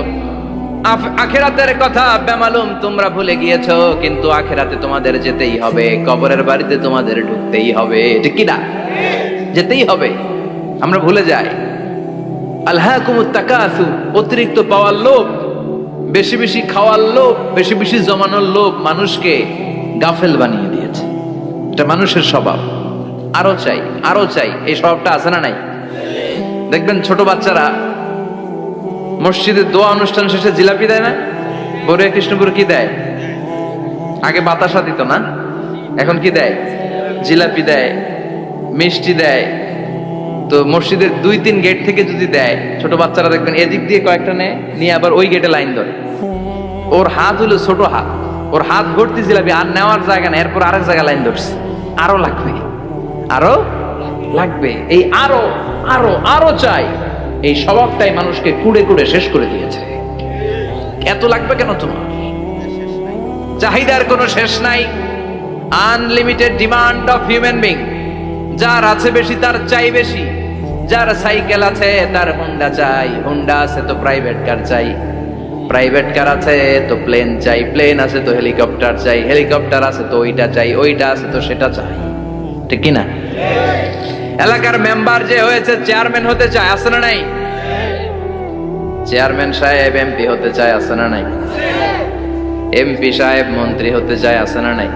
আখিরাতের কথা বেমালুম তোমরা ভুলে গিয়েছো। কিন্তু আখিরাতে তোমাদের যেতেই হবে, কবরের বাড়িতে তোমাদের ঢুকতেই হবে। ঠিক কিনা? যেতেই হবে। আমরা ভুলে যাই। আলহাকুমুত তাকাসুর, অতিরিক্ত পাওয়ার লোভ, বেশি বেশি খাওয়ার লোভ, বেশি বেশি জমানোর লোভ মানুষকে গাফেল বানিয়ে দিয়েছে। এটা মানুষের স্বভাব। আরো চাই, আরো চাই, এই স্বভাবটা আছে না নাই? দেখবেন ছোট বাচ্চারা মসজিদে দোয়া অনুষ্ঠান শেষে জিলাপি দেয় না? বড়ুয়া কৃষ্ণপুর কি দেয়? আগে বাতাসা দিত না, এখন কি দেয়? জিলাপি দেয়, মিষ্টি দেয়। তো মসজিদের 2-3 গেট থেকে যদি দেয়, ছোট বাচ্চারা দেখবেন এদিক দিয়ে কয়েকটা নিয়ে আবার ওই গেটে লাইন ধরে। ওর হাত হলো ছোট হাত, ওর হাত ভর্তি জিলাপি, আর নেওয়ার জায়গা না, এরপর আরেক জায়গায় লাইন ধরছে। আরো লাগবে, আরো লাগবে, এই আরো আরো আরো চাই। এই স্বভাবটাই মানুষকে কুড়ে কুড়ে শেষ করে দিয়েছে। এত লাগবে কেন তোমার? চাহিদার কোনো শেষ নাই। Unlimited demand of human being. যার আছে বেশি তার চাই বেশি। যার সাইকেল আছে তার হুন্ডা চাই, হুন্ডা আছে তো প্রাইভেট কার চাই, প্রাইভেট কার আছে তো প্লেন চাই, প্লেন আছে তো হেলিকপ্টার চাই, হেলিকপ্টার আছে তো ওইটা চাই, ওইটা আছে তো সেটা চাই। ঠিক কিনা? এলাকার মেম্বার যে হয়েছে চেয়ারম্যান হতে চায়, আছে না নাই? চেয়ারম্যান সাহেব এমপি হতে চায়, আছে না নাই? এমপি সাহেব মন্ত্রী হতে চায়, আছে না নাই?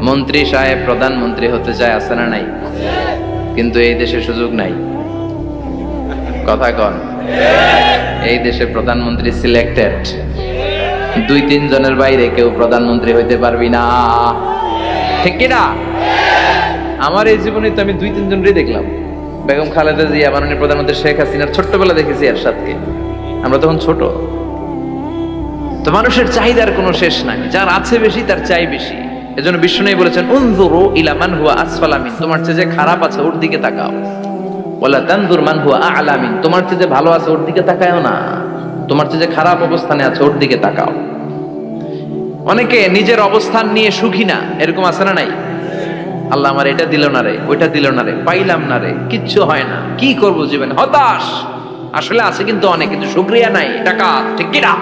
মন্ত্রী সাহেব প্রধানমন্ত্রী হতে চায়, আছে না নাই? কিন্তু এই দেশে সুযোগ নাই। কথা কন। এই দেশে প্রধানমন্ত্রী সিলেক্টেড। 2-3 জনের বাইরে কেউ প্রধানমন্ত্রী হইতে পারবি না। ঠিক কিনা? আমার এই জীবনে তো আমি 2-3 জনই দেখলাম। বেগম খালেদা জিয়া, মাননীয় প্রধানমন্ত্রী শেখ হাসিনার ছোট্টবেলা দেখেছি এরশাদকে, আমরা তখন ছোট। তো মানুষের চাহিদার কোনো শেষ নাই। যার আছে বেশি তার চাই বেশি। এজন্য বিষ্ণু বলেছেন, উনজুরু ইলা মান হুয়া আসফালা মিন, তোমার চেয়ে যে খারাপ আছে ওর দিকে তাকাও। ওয়ালা তানজুর মান হুয়া আ'লা মিন, তোমার চেয়ে যে ভালো আছে ওর দিকে তাকায়ও না, তোমার চেয়ে যে খারাপ অবস্থানে আছে ওর দিকে তাকাও। অনেকে নিজের অবস্থান নিয়ে সুখী না, এরকম আছে না নাই? আল্লাহ আমার এটা দিল না রে, ওইটা দিল না রে, পাইলাম না রে, কিচ্ছু হয় না, কি করব জীবনে, হতাশ। আসলে আছে কিন্তু অনেক, কিন্তু শুকরিয়া নাই, টাকা। ঠিক কিনা?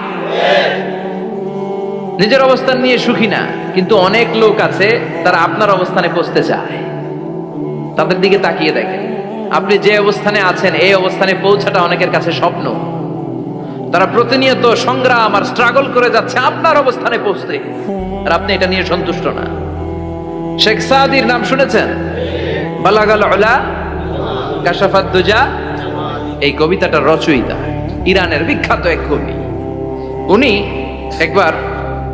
নিজের অবস্থান নিয়ে সুখী না, কিন্তু অনেক লোক আছে তারা আপনার অবস্থানে পৌঁছতে চায়। তাদের দিকে তাকিয়ে দেখেন, আপনি যে অবস্থানে আছেন এই অবস্থানে পৌঁছাটা অনেকের কাছে স্বপ্ন। তারা প্রতিনিয়ত সংগ্রাম আর স্ট্রাগল করে যাচ্ছে আপনার অবস্থানে পৌঁছতে, আর আপনি এটা নিয়ে সন্তুষ্ট না। শেখ সাদির নাম শুনেছেন? বালাগাল উলা কাশাফাত দুজা, এই কবিতাটার রচয়িতা ইরানের বিখ্যাত এক কবি। উনি একবার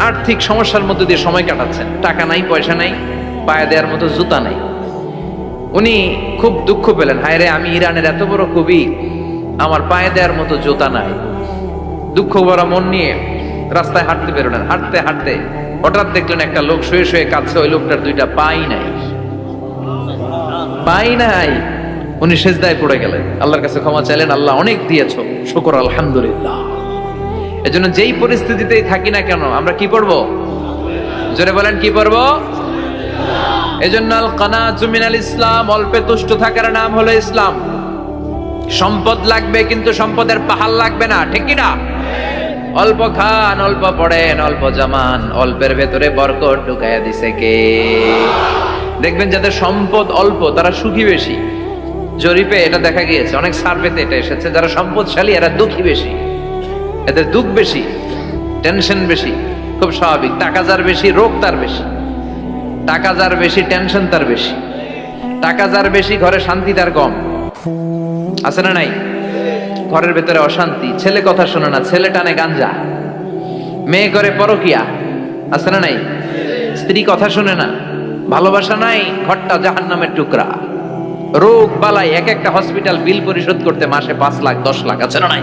আর্থিক সমস্যার মধ্যে দিয়ে সময় কাটাচ্ছেন, টাকা নাই, পয়সা নাই, পায়ে দেওয়ার মতো জুতা নাই। উনি খুব দুঃখ পেলেন, হায় রে, আমি ইরানের এত বড় কবি, আমার পায়ে দেওয়ার মতো জুতা নাই। দুঃখ ভরা মন নিয়ে রাস্তায় হাঁটতে বেরোলেন। হাঁটতে হাঁটতে হঠাৎ দেখলেন একটা লোক শুয়ে শুয়ে কাঁদছে, ওই লোকটার 2টা পাই নাই। পাই নাই। উনি সেজদায় পড়ে গেলেন, আল্লাহর কাছে ক্ষমা চাইলেন, আল্লাহ অনেক দিয়েছো, শুকর আলহামদুলিল্লাহ। এজন্য যেই পরিস্থিতিতেই থাকি না কেন আমরা কি পড়বো? জোরে বলেন কি পড়বো? এজন্য আল কানাতু মিনাল ইসলাম, অল্পে তুষ্ট থাকার নাম হলো ইসলাম। সম্পদ লাগবে কিন্তু সম্পদের পাহাড় লাগবে না, ঠিক কি না? অল্প খান, অল্প পড়েন, অল্প জামান, অল্পের ভেতরে বরকত ঢুকাইয়া দিছে কে? দেখবেন যাদের সম্পদ অল্প তারা সুখী বেশি। জরিপে এটা দেখা গিয়েছে, অনেক সার্ভেতে এটা এসেছে, যারা সম্পদশালী এরা দুঃখী বেশি, এদের দুঃখ বেশি, টেনশন বেশি। খুব স্বাভাবিক, টাকা যার বেশি রোগ তার বেশি, টাকা যার বেশি টেনশন তার বেশি, টাকা যার বেশি ঘরে শান্তি তার কম। আছে না নাই? ঘরের ভেতরে অশান্তি, ছেলে কথা শোনে না, ছেলে টানে গাঞ্জা, মেয়ে করে পরকিয়া। আছে না নাই? স্ত্রী কথা শুনে না, ভালোবাসা নাই, ঘরটা জাহান্নামের টুকরা। রোগ বালাই, এক একটা হসপিটাল বিল পরিশোধ করতে মাসে 5 লাখ 10 লাখ। আছে না নাই?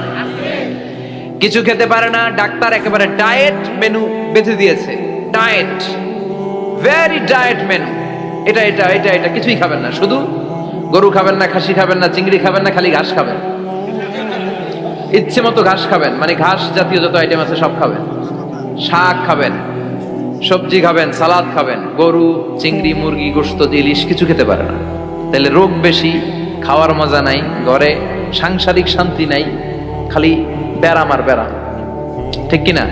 কিছু খেতে পারে না, ডাক্তার একেবারে ডায়েট মেনু বেঁধে দিয়েছে। ডায়েট, ভেরি ডায়েট মেনু, এটা এটা এটা এটা কিছুই খাবেন না, শুধু গরু খাবেন না, খাসি খাবেন না, চিংড়ি খাবেন না, খালি ঘাস খাবেন। ইচ্ছে মতো ঘাস খাবেন, মানে ঘাস জাতীয় যত আইটেম আছে সব খাবেন। শাক খাবেন, সবজি খাবেন, সালাদ খাবেন। গরু, চিংড়ি, মুরগি, গোশত, ইলিশ কিছু খেতে পারে না। তাহলে রোগ বেশি, খাওয়ার মজা নাই, ঘরে সাংসারিক শান্তি নাই, খালি ব্যারাম আর ব্যারাম, ঠিক কিনা?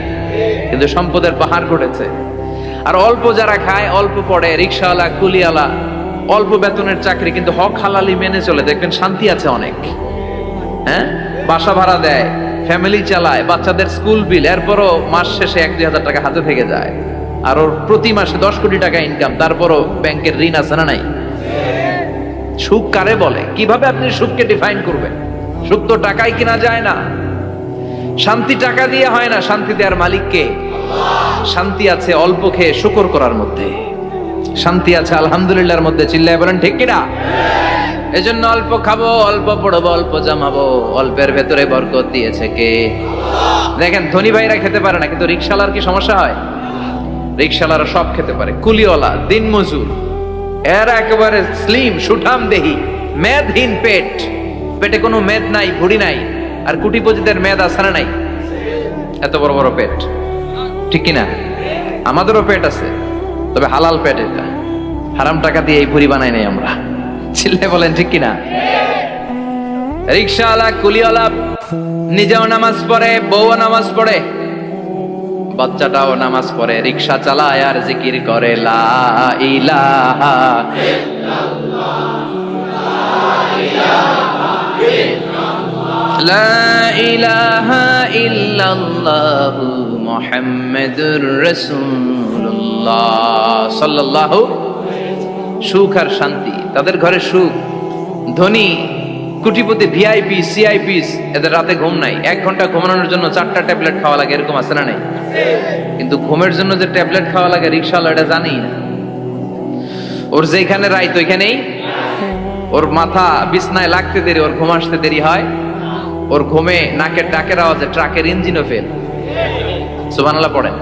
কিন্তু সম্পদের পাহাড় ঘটেছে। আর অল্প যারা খায়, অল্প পড়ে, রিক্সাওয়ালা, কুলিওয়ালা, অল্প বেতনের চাকরি, কিন্তু হক হালালি মেনে চলে, দেখবেন শান্তি আছে অনেক। হ্যাঁ, বাসা ভাড়া দেয়, ফ্যামিলি চালায়, বাচ্চাদের স্কুল বিল, এরপরও মাস শেষে 1-2 হাজার টাকা হাতে থেকে যায়। আর ওর প্রতি মাসে 10 কোটি টাকা ইনকাম, তারপরও ব্যাংকের ঋণ আছে না নাই? সুখ কারে বলে? কিভাবে আপনি সুখকে ডিফাইন করবেন? সুখ তো টাকায় কিনা যায় না, শান্তি টাকা দিয়ে হয় না, শান্তি দেওয়ার মালিক কে? শান্তি আছে অল্প খেয়ে শুকর করার মধ্যে, শান্তি আছে আলহামদুলিল্লাহর মধ্যে। চিল্লায় বলেন ঠিক কিনা? এজন্য অল্প খাবো, অল্প পড়বো, অল্প জামাবো, অল্পের ভেতরে বরকত দিয়েছে কে? দেখেন ধনী ভাইরা খেতে পারে না, কিন্তু রিকশালার কি সমস্যা হয়? রিকশালারা সব খেতে পারে। কুলিওয়ালা, দিনমজুর, এরা একেবারে স্লিম সুঠাম দেহি, মেদহীন পেট, পেটে কোনো মেদ নাই, ভুড়ি নাই। আর কুটিপতিদের মেদ আছে না নাই? এত বড় বড় পেট, ঠিক কিনা? আমাদেরও পেট আছে, তবে হালাল পেট, এটা হারাম টাকা দিয়ে এই ভুড়ি বানাই নাই আমরা। চিল্লে বলেন ঠিক কিনা? রিকশাওয়ালা, কুলিওয়ালা নিজেও নামাজ পড়ে, বউও নামাজ পড়ে, বাচ্চাটাও নামাজ পড়ে, রিকশা চালায় আর জিকির করে লা ইলাহা ইল্লাল্লাহ, লা ইলাহা ইল্লাল্লাহ মুহাম্মাদুর রাসূলুল্লাহ সাল্লাল্লাহু। সুখ আর শান্তি, তাদের ঘরে সুখ। ধনী, কোটিপতি, ভিআইপি, সিআইপিস, এদের রাতে ঘুম নাই। 1 ঘন্টা ঘুমানোর জন্য 4টা ট্যাবলেট খাওয়া লাগে, এরকম আছে না নাই? কিন্তু ঘুমের জন্য যে ট্যাবলেট খাওয়া লাগে রিকশাওয়ালা এটা জানেই না। ওর যেখানে রাইত ওইখানেই, ওর মাথা বিছনায় লাগতে দেরি, ওর ঘুম আসতে দেরি হয়। ওর ঘুমে নাকের ডাকের আওয়াজে ট্রাকের ইঞ্জিনও ফেল। সুবহানাল্লাহ পড়েন।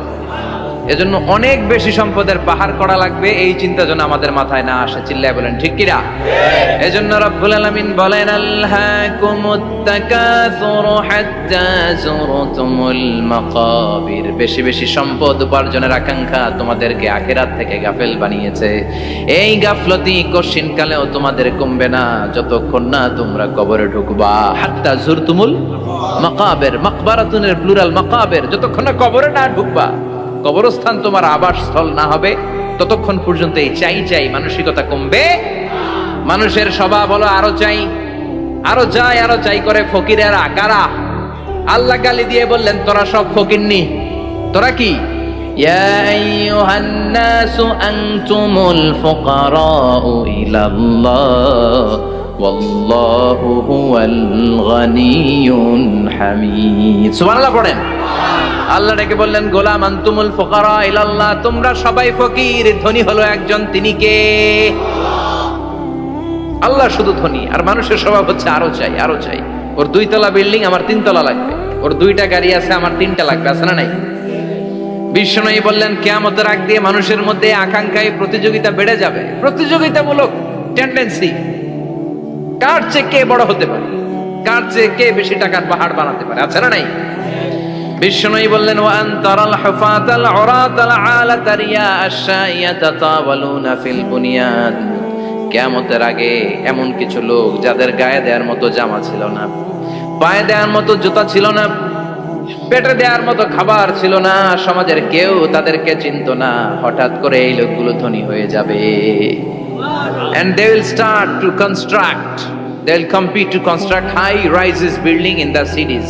এজন্য অনেক বেশি সম্পদের পাহাড় করা লাগবে, এই চিন্তা যেন আমাদের মাথায় না আসে। চিল্লায় বলেন ঠিক কিনা? এজন্য রব্বুল আলামিন বলেন আল্লাকুমুত তাকাসুর হাত্তা যুরতুমুল মাকাবির। বেশি বেশি সম্পদ উপার্জনের আকাঙ্ক্ষা তোমাদেরকে আখিরাত থেকে গাফেল বানিয়েছে। এই গাফলতি কশিন কালেও তোমাদের কমবে না যতক্ষণ না তোমরা কবরে ঢুকবা। হাত্তা যুরতুমুল মাকাবির, মাকবারাতুনের প্লুরাল মাকাবির, যতক্ষণ না কবরে না ঢুকবা, কবরস্থান তোমার আবাসস্থল না হবে, ততক্ষণ পর্যন্ত এই চাই চাই মানসিকতা কমবে। মানুষের স্বভাব হলো আরো চাই, আরো চাই, আরো চাই করে। ফকিরেরা কারা? আল্লাহ গালি দিয়ে বললেন তোরা সব ফকিরনি। তোরা কি? ইয়া আইয়ুহান নাসু আনতুমুল ফুকারাউ ইলাল্লাহ ওয়াল্লাহু হুয়াল গনিয়ুল হামিদ। সুবহানাল্লাহ পড়েন। আল্লাহ ডেকে বললেন গোলাম আনতুমুল ফুকারা ইলাল্লাহ, তোমরা সবাই ফকির, ধনী হলো একজন, তিনি কে? আল্লাহ শুধু ধনী। আর মানুষের স্বভাব হচ্ছে আরো চাই, আরো চাই। ওর 2 তলা বিল্ডিং, আমার 3 তলা লাগবে। ওর 2টা গাড়ি আছে, আমার 3টা লাগবে। আছে না নাই? বিশ্বনবী বললেন কিয়ামতের আগ দিয়ে মানুষের মধ্যে আকাঙ্ক্ষায় প্রতিযোগিতা বেড়ে যাবে। প্রতিযোগিতামূলক টেন্ডেন্সি। কার চেয়ে কে বড় হতে পারে, কার চেয়ে কে বেশি টাকার পাহাড় বানাতে পারে, আছে না নাই? বিশ্বনবী বললেন ওয়া আনতারাল হুফাতাল উরাতাল আলাতা রিয়া আশ-শাইয়াতা তাওয়ালুনা ফিল বুনিয়ান। কিয়ামতের আগে এমন কিছু লোক যাদের গায়ে দেওয়ার মতো জামা ছিল না, পায়ে দেওয়ার মতো জুতা ছিল না, পেটে দেওয়ার মতো খাবার ছিল না, সমাজের কেউ তাদেরকে চিনত না, হঠাৎ করে এই লোকগুলো ধনী হয়ে যাবে। And they will start to construct, they will compete to construct high rises building in the cities.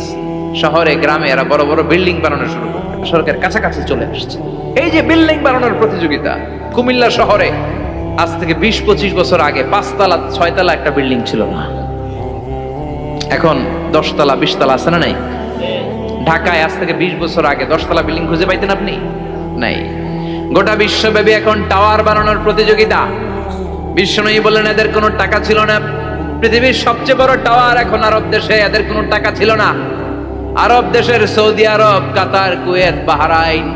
শহরে গ্রামে এরা বড় বড় বিল্ডিং বানানো শুরু করবে, সরকার কাছাকাছি চলে আসছে। এই যে বিল্ডিং বানানোর প্রতিযোগিতা, কুমিল্লা শহরে আজ থেকে 20-25 বছর আগে 5 তলা 6 তলা একটা বিল্ডিং ছিল না, এখন 10 তলা 20 তলা আছে না নাই? ঢাকায় আজ থেকে 20 বছর আগে 10 তলা বিল্ডিং খুঁজে পাইতেন আপনি? নাই। গোটা বিশ্বব্যাপী এখন টাওয়ার বানানোর প্রতিযোগিতা। বিশ্বনবী বললেন এদের কোনো টাকা ছিল না। পৃথিবীর সবচেয়ে বড় টাওয়ার এখন আরব দেশে, এদের কোনো টাকা ছিল না। আরব দেশের সৌদি আরব, কাতার, কুয়েত, বাহরাইন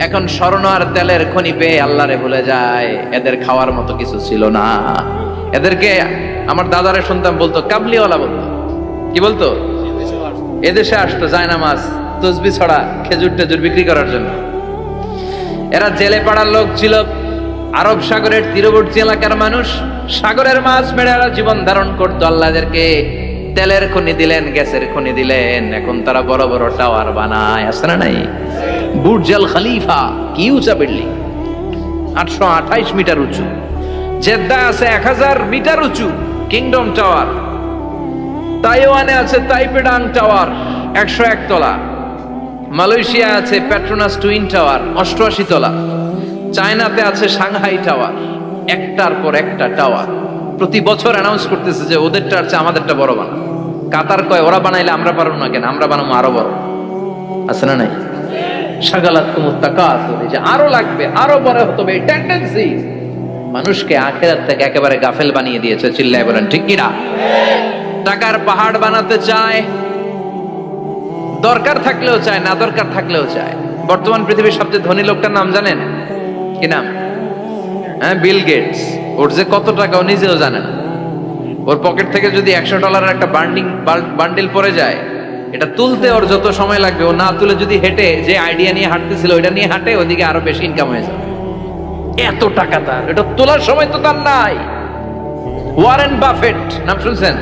এখন স্বর্ণ আর তেলের খনি পেয়ে আল্লাহরে ভুলে যায়। এদের খাওয়ার মতো কিছু ছিল না। এদেরকে আমার দাদারে শুনতাম বলতো কাবলিওয়ালা বলতো। কি বলতো? এদেশে আসতো জায়নামাজ, তসবি ছড়া, খেজুর টেজুর বিক্রি করার জন্য। এরা জেলে পাড়ার লোক ছিল। আরব সাগরের তীরবর্তী এলাকার মানুষ, সাগরের মাছ মেরে এরা জীবন ধারণ করতো। আল্লাহ এদেরকে তেলের খনি দিলেন, গ্যাসের খনি দিলেন, এখন তারা বড় বড় টাওয়ার বানায়, আছে না নাই? বুর্জ আল খলিফা, কি উঁচা বিল্ডিং, 828 মিটার উঁচু। জেদ্দায় আছে 1000 মিটার উঁচু কিংডম টাওয়ার। তাইওয়ানে আছে তাইপেডাং টাওয়ার 101 তলা। মালয়েশিয়া আছে পেট্রোনাস টুইন টাওয়ার 88 তলা। চায়নাতে আছে সাংহাই টাওয়ার, একটার পর একটা টাওয়ার। প্রতি বছর অ্যানাউন্স করতেছে যে ওদেরটা আছে আমাদেরটা বড় বানা। কাতার কয় ওরা বানাইলে আমরা পারবো না কেন, আমরা বানাবো আরো বড়, আছে না নাই? শাগালাতকুমুত তাকাসুর, যে আরো লাগবে, আরো বড় হতে হবে, এই টেন্ডেন্সি মানুষকে আখিরাত থেকে একেবারে গাফেল বানিয়ে দিয়েছে। চিল্লায় বলেন ঠিক কিনা? টাকার পাহাড় বানাতে চায়, দরকার থাকলেও চায়, না দরকার থাকলেও চায়। বর্তমান পৃথিবীর সবচেয়ে ধনী লোকটার নাম জানেন কি নাম? হ্যাঁ, বিল গেটস। ওর যে কত টাকা ও নিজেও জানে না। ওর পকেট থেকে যদি $100 একটা বান্ডিল পড়ে যায়, এটা তুলতে ওর যত সময় লাগবে, ও না তুলে যদি হেঁটে, যে আইডিয়া নিয়ে হাঁটতেছিল ওইটা নিয়ে হাঁটে, ওদিকে আরো বেশি ইনকাম হয়ে যাবে। এত টাকা তার, এটা তোলার সময় তো তার নাই। ওয়ারেন বাফেট নাম শুনছেন?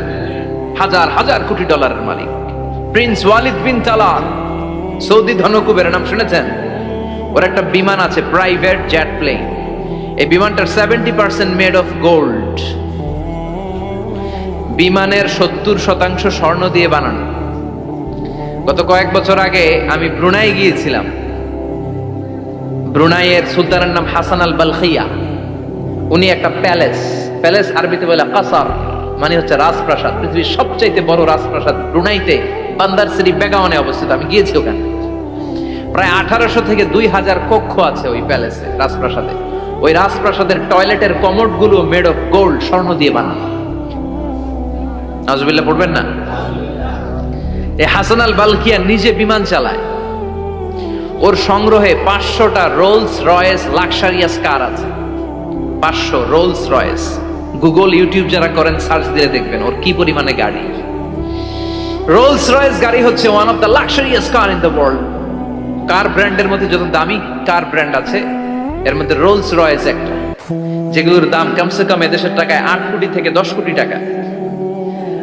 হাজার হাজার কোটি ডলারের মালিক। Prince Walid bin Talal, Saudi ধনকুবের নাম শুনেছেন? ওর একটা বিমান আছে, প্রাইভেট জেট প্লেন। এই বিমানটার 70% মেড অফ গোল্ড। বিমানের 70% স্বর্ণ দিয়ে বানানো। গত কয়েক বছর আগে আমি ব্রুনাই গিয়েছিলাম। ব্রুনাইয়ের সুলতানের নাম হাসান আল বালখিয়া। উনি একটা প্যালেস আরবিতে বলে কাসার, মানে হচ্ছে রাজপ্রাসাদ। পৃথিবীর সবচাইতে বড় রাজপ্রাসাদ ব্রুনাইতে বান্দার সিরি বেগাওয়ানে অবস্থিত। আমি গিয়েছি ওখানে। প্রায় 1800 থেকে 2000 কক্ষ আছে ওই প্যালেসে, রাজপ্রাসাদে। ওই রাজপ্রাসাদের টয়লেটের কমোড গুলো মেড অফ গোল্ড, স্বর্ণ দিয়ে বানানো। নাউজুবিল্লাহ পড়বেন না? এই হাসান আল বালখিয়া নিজে বিমান চালায়। ওর সংগ্রহে 500টা রোলস রয়েস লাক্সারিয়াস কার আছে। 500 রোলস রয়েস। গুগল, ইউটিউব যারা করেন সার্চ দিয়ে দেখবেন ওর কি পরিমাণে গাড়ি। রোলস রয়েস গাড়ি হচ্ছে one of the luxurious car in the world. Car ব্র্যান্ডের মধ্যে যত দামি কার ব্র্যান্ড আছে, এর মধ্যে রোলস রয়েস একটা, যেগুলোর দাম কমসে কম এদেশের টাকায় 8 কোটি থেকে 10 কোটি টাকা।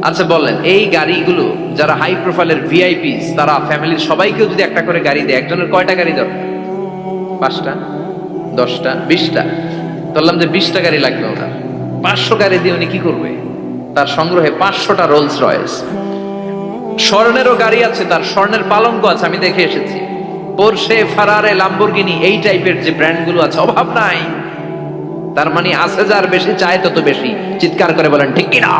আচ্ছা বলেন, এই গাড়িগুলো যারা হাই প্রোফাইলের ভিআইপিস, তারা ফ্যামিলির সবাইকেও যদি একটা করে গাড়ি দেয়, একজনের কয়টা গাড়ি দরকার? 5টা, 10টা, 20টা? বললাম যে 20টা গাড়ি লাগবে ওনার। 500 গাড়ি দিয়ে উনি কি করবে? তার সংগ্রহে 500টা রোলস রয়েস। স্বর্ণেরও গাড়ি আছে, তার স্বর্ণের পালঙ্ক আছে, আমি দেখে এসেছি। পোরশে, ফারারে, লাম্বরগিনি, এই টাইপের যে ব্র্যান্ডগুলো আছে, অভাব নাই। তার মানে আছে, যার বেশি চায় তত বেশি। চিৎকার করে বলেন ঠিক কিনা?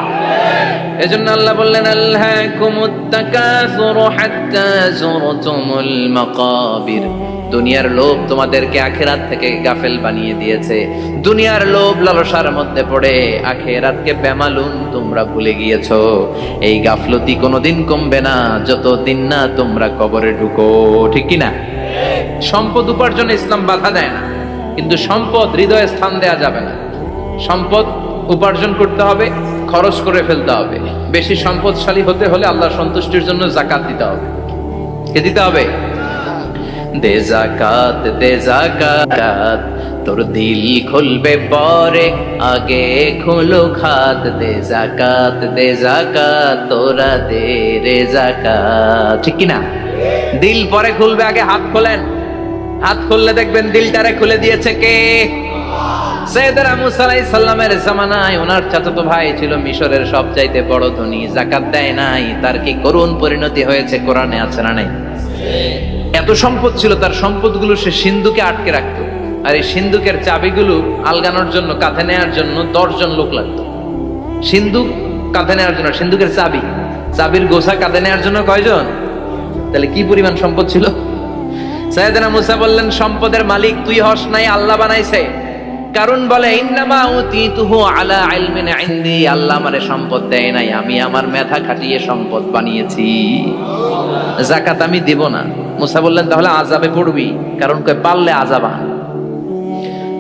এজন্য আল্লাহ বললেন আলহাকুমুত তাকাসুরু হাত্তা যুরতুমুল মাকাবির। দুনিয়ার লোভ তোমাদেরকে আখিরাত থেকে গাফেল বানিয়ে দিয়েছে। দুনিয়ার লোভ লালসার মধ্যে পড়ে আখিরাতকে বেমালুম তোমরা ভুলে গিয়েছো। এই গাফলতি কোনোদিন কমবে না যতদিন না তোমরা কবরে ঢুকো। ঠিক কি না? সম্পদ উপার্জনে ইসলাম বাধা দেয় না, কিন্তু সম্পদ হৃদয়ে স্থান দেয়া যাবে না। সম্পদ উপার্জন করতে হবে, খরচ করে ফেলতে হবে। বেশি সম্পদশালী হতে হলে আল্লাহর সন্তুষ্টির জন্য জাকাত দিতে হবে। কে দিতে হবে? দে জাকাত, দে জাকাত, তোর দিল খুলবে পরে, আগে খোলো খাত। দে জাকাত, দে জাকাত, তোরা দে রে জাকাত। ঠিক কিনা? দিল পরে খুলবে, আগে হাত খোলেন। হাত খুললে দেখবেন দিলটারে খুলে দিয়েছে কে? সাইয়েদনা মুসা আলাইহিস সালামের জামানায় ওনার চাচাতো ভাই ছিল মিশরের সবচাইতে বড় ধনী, যাকাত দেয় নাই। তার কি করুণ পরিণতি হয়েছে কোরআনে আছে না নাই? এত সম্পদ ছিল, তার সম্পদগুলো সে সিন্ধুকে আটকে রাখতো। আর এই সিন্ধুকের চাবিগুলো আলগানোর জন্য, কাঁধে নেওয়ার জন্য 10 জন লোক লাগতো। সিন্ধুক কাঁধে নেওয়ার জন্য, সিন্ধুকের চাবি, চাবির গোছা কাঁধে নেওয়ার জন্য কয়জন? তাহলে কি পরিমাণ সম্পদ ছিল? সাইয়েদনা মুসা বললেন, সম্পদের মালিক তুই হস নাই, আল্লাহ বানাইছে। কারণ বলে, ইন্নামা উতিতুহু আলা ইলমিন ইনদি, আল্লাহ আমারে সম্পদ দেয় নাই, আমি আমার মেধা খাটিয়ে সম্পদ বানিয়েছি। যাকাত আমি দেব না। মুসা বললেন, তাহলে আযাবে পড়বি। কারণ কই পারলে আযাব আন,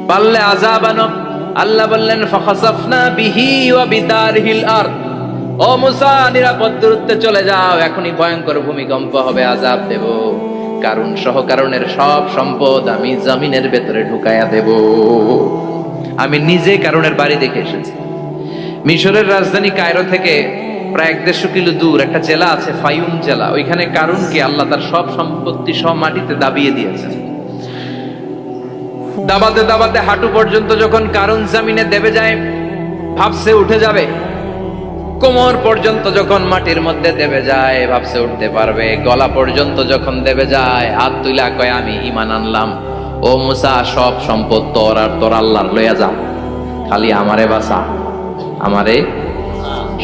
পারলে আযাব আনো। আল্লাহ বললেন, ফাখাসাফনা বিহি ওয়া বিদারহিল আরদ, ও মুসা নিরাপদ দূরত্বে চলে যাও, এখনই ভয়ঙ্কর ভূমিকম্প হবে, আযাব দেব। কারণ সহ কারণের সব সম্পদ আমি জমিনের ভেতরে ঢুকায়া দেব। আমি নিজে কারণের বাড়ি দেখে এসেছি। মিশরের রাজধানী কায়রো থেকে প্রায় 150 কিলো দূর একটা জেলা আছে, ফায়ুম জেলা। ওইখানে কারুনকে আল্লাহ তার সব সম্পত্তি সব মাটিতে দাবিয়ে দিয়েছেন। দাবাতে দাবাতে হাঁটু পর্যন্ত যখন কারুন জমিনে দেবে যায়, ভাবছে উঠে যাবে। কোমর পর্যন্ত যখন মাটির মধ্যে দেবে যায়, ভাবছে উঠতে পারবে। গলা পর্যন্ত যখন দেবে যায়, হাত তুইলা কয়, আমি ঈমান আনলাম। ও মুসা, সব সম্পদ তোর আর তোর আল্লাহর লইয়া যা, খালি আমারে বাঁচা, আমারে।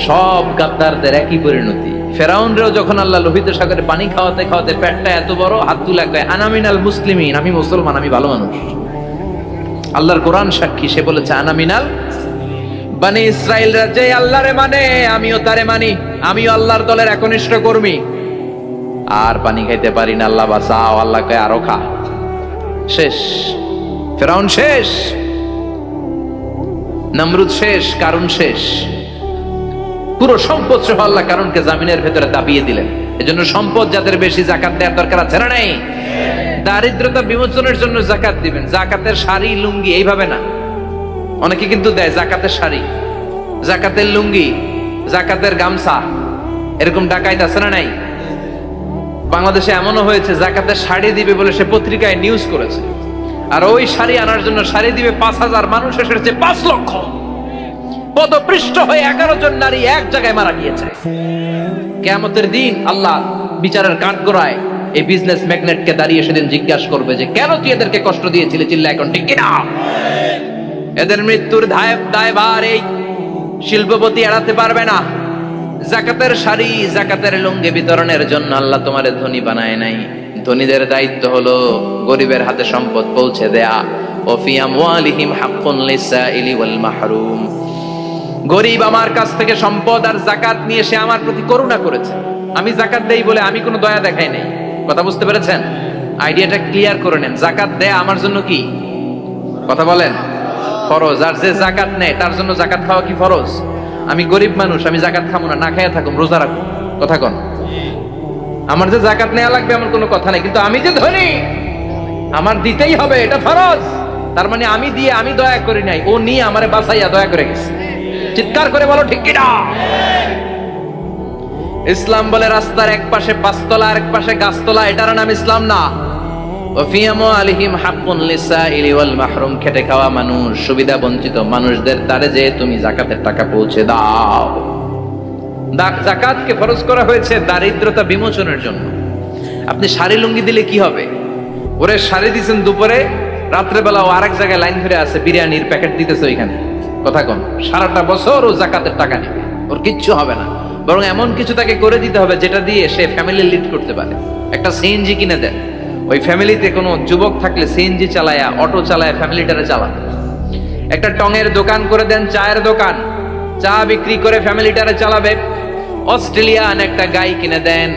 সব গাদ্দারদের একই পরিণতি। ফেরাউনরেও যখন আল্লাহ লোহিত সাগরে পানি খাওয়াতে খাওয়াতে পেটটা এত বড়, হাত তুইলা কয়, আনা মিনাল মুসলিমিন, আমি মুসলমান, আমি ভালো মানুষ। আল্লাহর কোরআন সাক্ষী, সে বলেছে, আনা মিনাল বনি ইসরাইলরা যে আল্লাহরে মানে, আমিও তারে মানি, আমিও আল্লাহর দলের একনিষ্ঠ কর্মী। আর পানি খাইতে পারি না, আল্লাহ বাঁচাও। আল্লাহ কয়, আরো খা। শেষ, ফেরাউন শেষ, নমরুদ শেষ, কারুন শেষ। পুরো সম্পদ সহ আল্লাহ কারুনকে জামিনের ভেতরে দাবিয়ে দিলেন। এজন্য সম্পদ যাদের বেশি, যাকাত দেওয়ার দরকার আছে না নাই? দারিদ্রতা বিমোচনের জন্য যাকাত দিবেন। যাকাতের শাড়ি লুঙ্গি এইভাবে না, অনেকে কিন্তু দেয় যাকাতের শাড়ি, যাকাতের লুঙ্গি, যাকাতের গামছা, এরকম ডাকাইত আছে না নাই? বাংলাদেশে এমনও হয়েছে, যাকাতের শাড়ি দিবে বলে সে পত্রিকায় নিউজ করেছে, আর ওই শাড়ি আনার জন্য শাড়ি দিবে 5,000, মানুষ এসেছে 5 লক্ষ। পদপৃষ্ঠ হয়ে 11 জন নারী এক জায়গায় মারা গিয়েছে। কিয়ামতের দিন আল্লাহ বিচারের কাঠগড়ায় এই বিজনেস ম্যাগনেটকে দাঁড়িয়ে সেদিন জিজ্ঞাসা করবে যে, কেন তুই এদেরকে কষ্ট দিয়েছিলি? চিল্লা এখন ঠিক কিনা? এদের মৃত্যুর দায়ভার এই শিল্পপতি এড়াতে পারবে না। যাকাতের শাড়ি, যাকাতের লুঙ্গি বিতরণের জন্য আল্লাহ তোমারে ধনী বানায় নাই। ধনীদের দায়িত্ব হলো গরিবের হাতে সম্পদ পৌঁছে দেয়া। ওয়া ফি আমওয়ালিহিম হাক্কুন লিসাইলি ওয়াল মাহরুম। গরিব আমার কাছ থেকে সম্পদ আর যাকাত নিয়ে সে আমার প্রতি করুণা করেছে। আমি যাকাত দেই বলে আমি কোনো দয়া দেখাই নাই। কথা বুঝতে পেরেছেন? আইডিয়াটা ক্লিয়ার করে নেন। যাকাত দেয়া আমার জন্য কি? কথা বলেন, ফরজ। আর যে যাকাত নেয় তার জন্য যাকাত খাওয়া কি ফরজ? আমি গরিব মানুষ, আমি যাকাত খাবো না, না খাইয়া থাকুম, রোজা রাখুন। কথা কন। আমার যে যাকাত নেওয়া লাগবে এমন কোনো কথা নেই, কিন্তু আমি যে ধনী, আমার দিতেই হবে, এটা ফরজ। তার মানে আমি দিয়ে আমি দয়া করি নাই, ও নিয়ে আমারে বাঁচাইয়া দয়া করে গেছে। চিৎকার করে বলো ঠিক কিনা? ইসলাম বলে রাস্তার এক পাশে 5 তলা আর এক পাশে গাছতলা, এটার নাম ইসলাম না। খেটে খাওয়া মানুষ, সুবিধা বঞ্চিত মানুষদের তারে যে তুমি যাকাতের টাকা পৌঁছে দাও। যাকাতকে ফরজ করা হয়েছে দারিদ্রতা বিমোচনের জন্য। আপনি শাড়ি লুঙ্গি দিলে কি হবে? ওরে শাড়ি দিচ্ছেন দুপুরে, রাত্রেবেলা ও আরেক জায়গায় লাইন ধরে আছে, বিরিয়ানির প্যাকেট দিতেছে ওইখানে। কথা কন। সারাটা বছর ও যাকাতের টাকা নেবে, ওর কিচ্ছু হবে না। বরং এমন কিছু তাকে করে দিতে হবে যেটা দিয়ে সে ফ্যামিলি লিড করতে পারে। একটা সিএনজি কিনে দেন, ওই ফ্যামিলিতে কোনো যুবক থাকলে সিএনজি চালায়া, অটো চালায়া ফ্যামিলিটারে চালাবে। একটা টঙের দোকান করে দেন, চায়ের দোকান, চা বিক্রি করে ফ্যামিলিটারে চালাবে। অস্ট্রেলিয়ান একটা গাই কিনে দেন,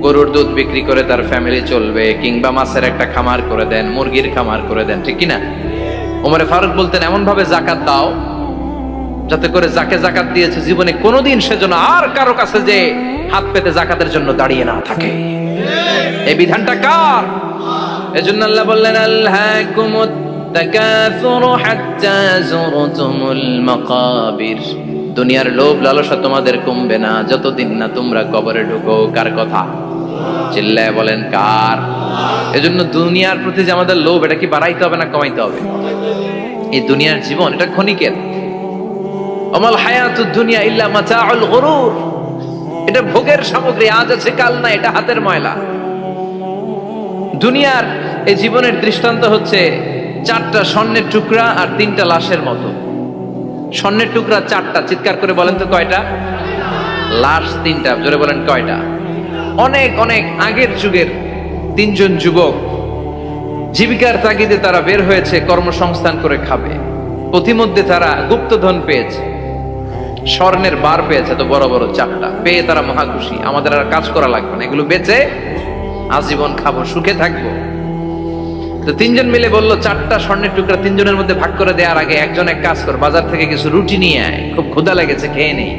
গরুর দুধ বিক্রি করে তার ফ্যামিলি চলবে। কিংবা মাছের একটা খামার করে দেন, মুরগির খামার করে দেন, ঠিক কিনা? ওমরে ফারুক বলতেন, এমন ভাবে যাকাত দাও যাতে করে যাকে জাকাত দিয়েছে জীবনে কোনোদিন সেজন্য আর কারো কাছে যে হাত পেতে জাকাতের জন্য দাঁড়িয়ে না থাকে। এই বিধানটা কার? এজন্য আল্লাহ বললেন আল্লাহকুমুত তাকাসুরু হাত্তা যুরতুমুল মাকাবির। দুনিয়ার লোভ লালসা তোমাদের কমবে না যতদিন না তোমরা কবরে ঢুকো। কার কথা? চিল্লায় বলেন কার? এজন্য দুনিয়ার প্রতি যে আমাদের লোভ, এটা কি বাড়াইতে হবে না কমাইতে হবে? এই দুনিয়ার জীবন এটা ক্ষণিকের। আমাল হায়াতুদ দুনিয়া ইল্লা মাতাউল গুরুর। এটা ভোগের সামগ্রী, আজ আছে কাল না, এটা হাতের ময়লা। দুনিয়ার এই জীবনের দৃষ্টান্ত হচ্ছে 4টা স্বর্ণের টুকরা আর 3টা লাশের মতো। স্বর্ণের টুকরা 4টা, চিৎকার করে বলেন তো কয়টা? লাশ 3টা, জোরে বলেন কয়টা? অনেক অনেক আগের যুগের 3জন যুবক জীবিকার তাগিদে তারা বের হয়েছে কর্মসংস্থান করে খাবে। পথিমধ্যে তারা গুপ্তধন পেয়েছে, স্বর্ণের বার পেয়েছে, তো বড় বড় 4টা পেয়ে তারা মহা খুশি। আমাদের আর কাজ করা লাগবে না, এগুলো বেচে আজীবন খাবো, সুখে থাকবো। তো 3জন মিলে বললো 4টা স্বর্ণের টুকরা 3জনের মধ্যে ভাগ করে দেওয়ার আগে একজন এক কাজ কর, বাজার থেকে কিছু রুটি নিয়ে আয়, খুব ক্ষুধা লেগেছে, খেয়ে নেই।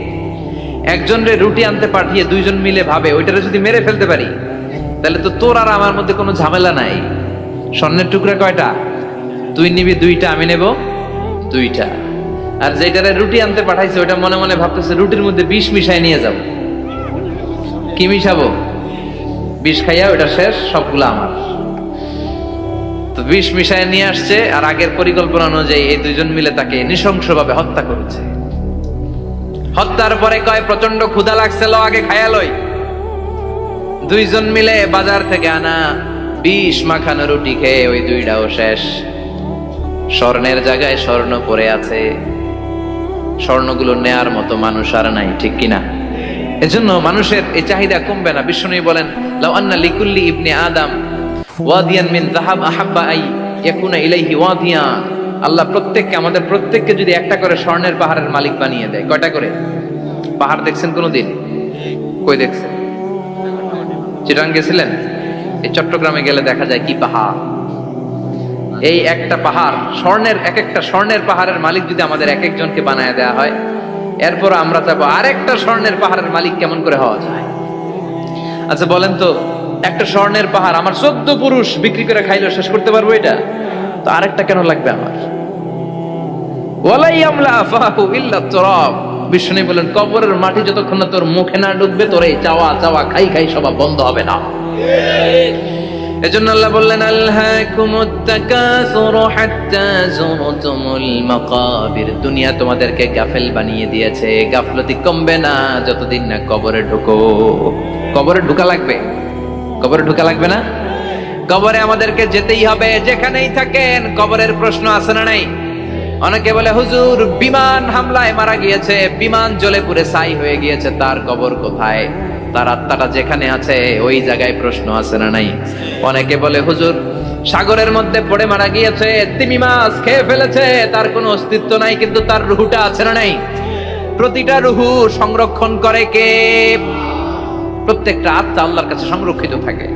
একজনরে রুটি আনতে পাঠিয়ে 2জন মিলে ভাবে ওইটারে যদি মেরে ফেলতে পারি তাহলে তো তোর আর আমার মধ্যে কোনো ঝামেলা নাই। স্বর্ণের টুকরা কয়টা? তুই নিবি 2টা, আমি নেব 2টা। আর যেটারে রুটি আনতে পাঠাইছে ওইটা মনে মনে ভাবতেছে রুটির মধ্যে বিষ মিশাই নিয়ে যাব। কি মিশাবো? বিষ খাইয়া ওইটা শেষ, সবগুলো আমার। তো বিষ মিশায় নিয়ে আসছে, আর আগের পরিকল্পনা অনুযায়ী এই 2জন মিলে তাকে নৃশংসভাবে হত্যা করেছে। হত্যার পরে কয় প্রচন্ড ক্ষুধা লাগছিল, আগে খায়া লই। 2জন মিলে বাজার থেকে আনা বিষ মাখানো রুটি খেয়ে ওই 2টাও শেষ। স্বর্ণের জায়গায় স্বর্ণ পড়ে আছে, স্বর্ণগুলো নেয়ার মতো মানুষ আর নাই, ঠিক কিনা? এজন্য মানুষের এই চাহিদা কমবে না। বিষ্ণু বলেন লাউ আন্না লিকুল্লি ইবনে আদম ওয়াদিয়ান মিন যাহাব আহাব্বা আই ইয়াকুনা ইলাইহি ওয়াদিয়া। আল্লাহ প্রত্যেককে, আমাদের প্রত্যেককে যদি একটা করে স্বর্ণের পাহাড়ের মালিক বানিয়ে দেয়। কয়টা করে পাহাড় দেখছেন কোনোদিন? কই দেখছেন? চিটাং গেছিলেন? এই চট্টগ্রামে গেলে দেখা যায় কি পাহাড়। এই একটা পাহাড় স্বর্ণের, এক একটা স্বর্ণের পাহাড়ের মালিক যদি আমাদের এক একজনকে বানায় দেওয়া হয়, এরপর আমরা চাবো আরেকটা স্বর্ণের পাহাড়ের মালিক কেমন করে হওয়া যায়। আচ্ছা বলেন তো, একটা স্বর্ণের পাহাড় আমার 14 পুরুষ বিক্রি করে খাইলেও শেষ করতে পারবো এটা? তো আরেকটা কেন লাগবে আমার? ওয়ালাই আমলা আফাহু ইল্লা তুরাব। বিষ্ণু বলেন কবরের মাটি যতক্ষণ না তোর মুখে না ঢুকবে তোর এই চাওয়া চাওয়া খাই খাই সব বন্ধ হবে না। এজন্য আল্লাহ বললেন আল্লাহকুমুত তাকাসুরু হাত্তা যুরতুমুল মাকাবির। দুনিয়া তোমাদেরকে গাফেল বানিয়ে দিয়েছে, গাফলতি কমবে না যতদিন না কবরে ঢুকো। কবরে ঢুকা লাগবে, কবরে ঢুকা লাগবে না? কবরে আমাদেরকে যেতেই হবে, যেখানেই থাকেন। কবরের প্রশ্ন আছে না নাই? অনেকে বলে হুজুর বিমান হামলায় মারা গিয়েছে, বিমান জ্বলে পুড়ে ছাই হয়ে গিয়েছে, তার কবর কোথায়? তার আত্মাটা যেখানে আছে ওই জায়গায় প্রশ্ন আছে না নাই? অনেকে বলে হুজুর সাগরের মধ্যে পড়ে মারা গিয়েছে, তিমি মাছ খেয়ে ফেলেছে, তার কোনো অস্তিত্ব নাই, কিন্তু তার রুহুটা আছে না নাই? প্রতিটা রুহু সংরক্ষণ করে কে? প্রত্যেকটা আত্মা আল্লাহর কাছে সংরক্ষিত থাকে।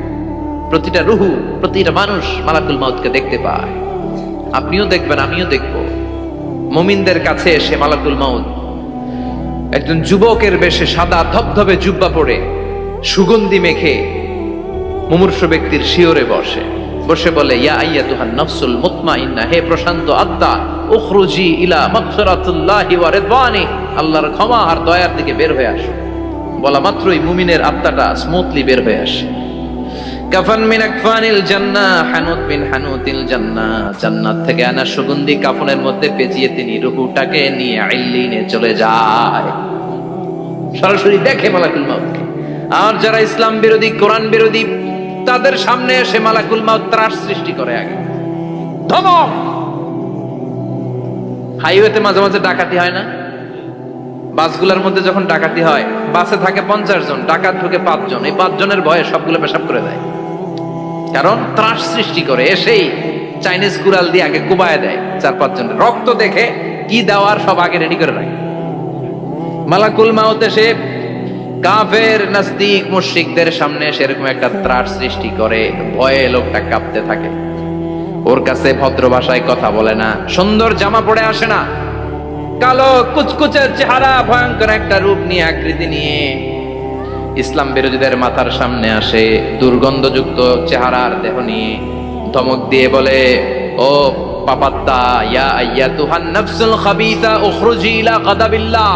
প্রতিটা রুহু, প্রতিটা মানুষ মালাকুল মাউতকে দেখতে পায়। আপনিও দেখবেন, আমিও দেখব। মুমিনদের কাছে এসে মালাকুল মাউত একজন যুবকের বেশে সাদা ধবধবে জুব্বা পরে সুগন্ধি মেখে মুমূর্ষু ব্যক্তির শিয়রে বসে বসে বলে ইয়া আইয়াতুহান নাফসুল মুতমাইন্না, হে প্রশান্ত আত্মা, উখরুজি ইলা মাগফিরাতুল্লাহি ওয়া রিদওয়ানি, আল্লাহর ক্ষমা আর দয়ার দিকে বের হয়ে আসো। বলা মাত্রই মুমিনের আত্মাটা স্মুথলি বের হয়ে আসে। কাফান মিন আকফানিল জান্নাহ, হানুত মিন হানুতিল জান্নাহ, জান্নাত থেকে আনা সুগন্ধি কাফনের মধ্যে পেঁচিয়ে তিনি রূহটাকে নিয়ে ইল্লিনে চলে যায়। সরাসরি দেখে মালাকুল মাউতকে। আর যারা ইসলাম বিরোধী, কোরআন বিরোধী, তাদের সামনে এসে মালাকুল মাউত ত্রাস সৃষ্টি করে। আগে ধমক। হাইওয়েতে মাঝে মাঝে ডাকাতি হয় না? বাসগুলোর মধ্যে যখন ডাকাতি হয়, বাসে থাকে 50 জন, ডাকাত ঢুকে 5 জন। এই 5 জনের ভয়ে সবগুলো পেশাব করে দেয়, কারণ ত্রাস সৃষ্টি করে। এসেই চাইনিজ কুড়াল দিয়ে আগে কুবায় দেয় 4-5 জনের। রক্ত দেখে কি দেওয়ার সব আগে রেডি করে রাখে। মালাকুল মাউত এসে কাফের নাস্তিক মুশরিকদের সামনে সেরকম একটা ত্রাস সৃষ্টি করে, ভয়ে লোকটা কাঁপতে থাকে। ওর কাছে ভদ্র ভাষায় কথা বলে না, সুন্দর জামা পরে আসে না, কালো কুচকুচে চেহারা, ভয়ঙ্কর একটা রূপ নিয়ে, আকৃতি নিয়ে ইসলাম বিরোধীদের মাথার সামনে আসে, দুর্গন্ধযুক্ত চেহারার দেহ নিয়ে ধমক দিয়ে বলে, ও পাপাত্তা, ইয়া আইয়াতুহান নাফসুল খাবিসা উখরুজি ইলা গাদাবিল্লাহ,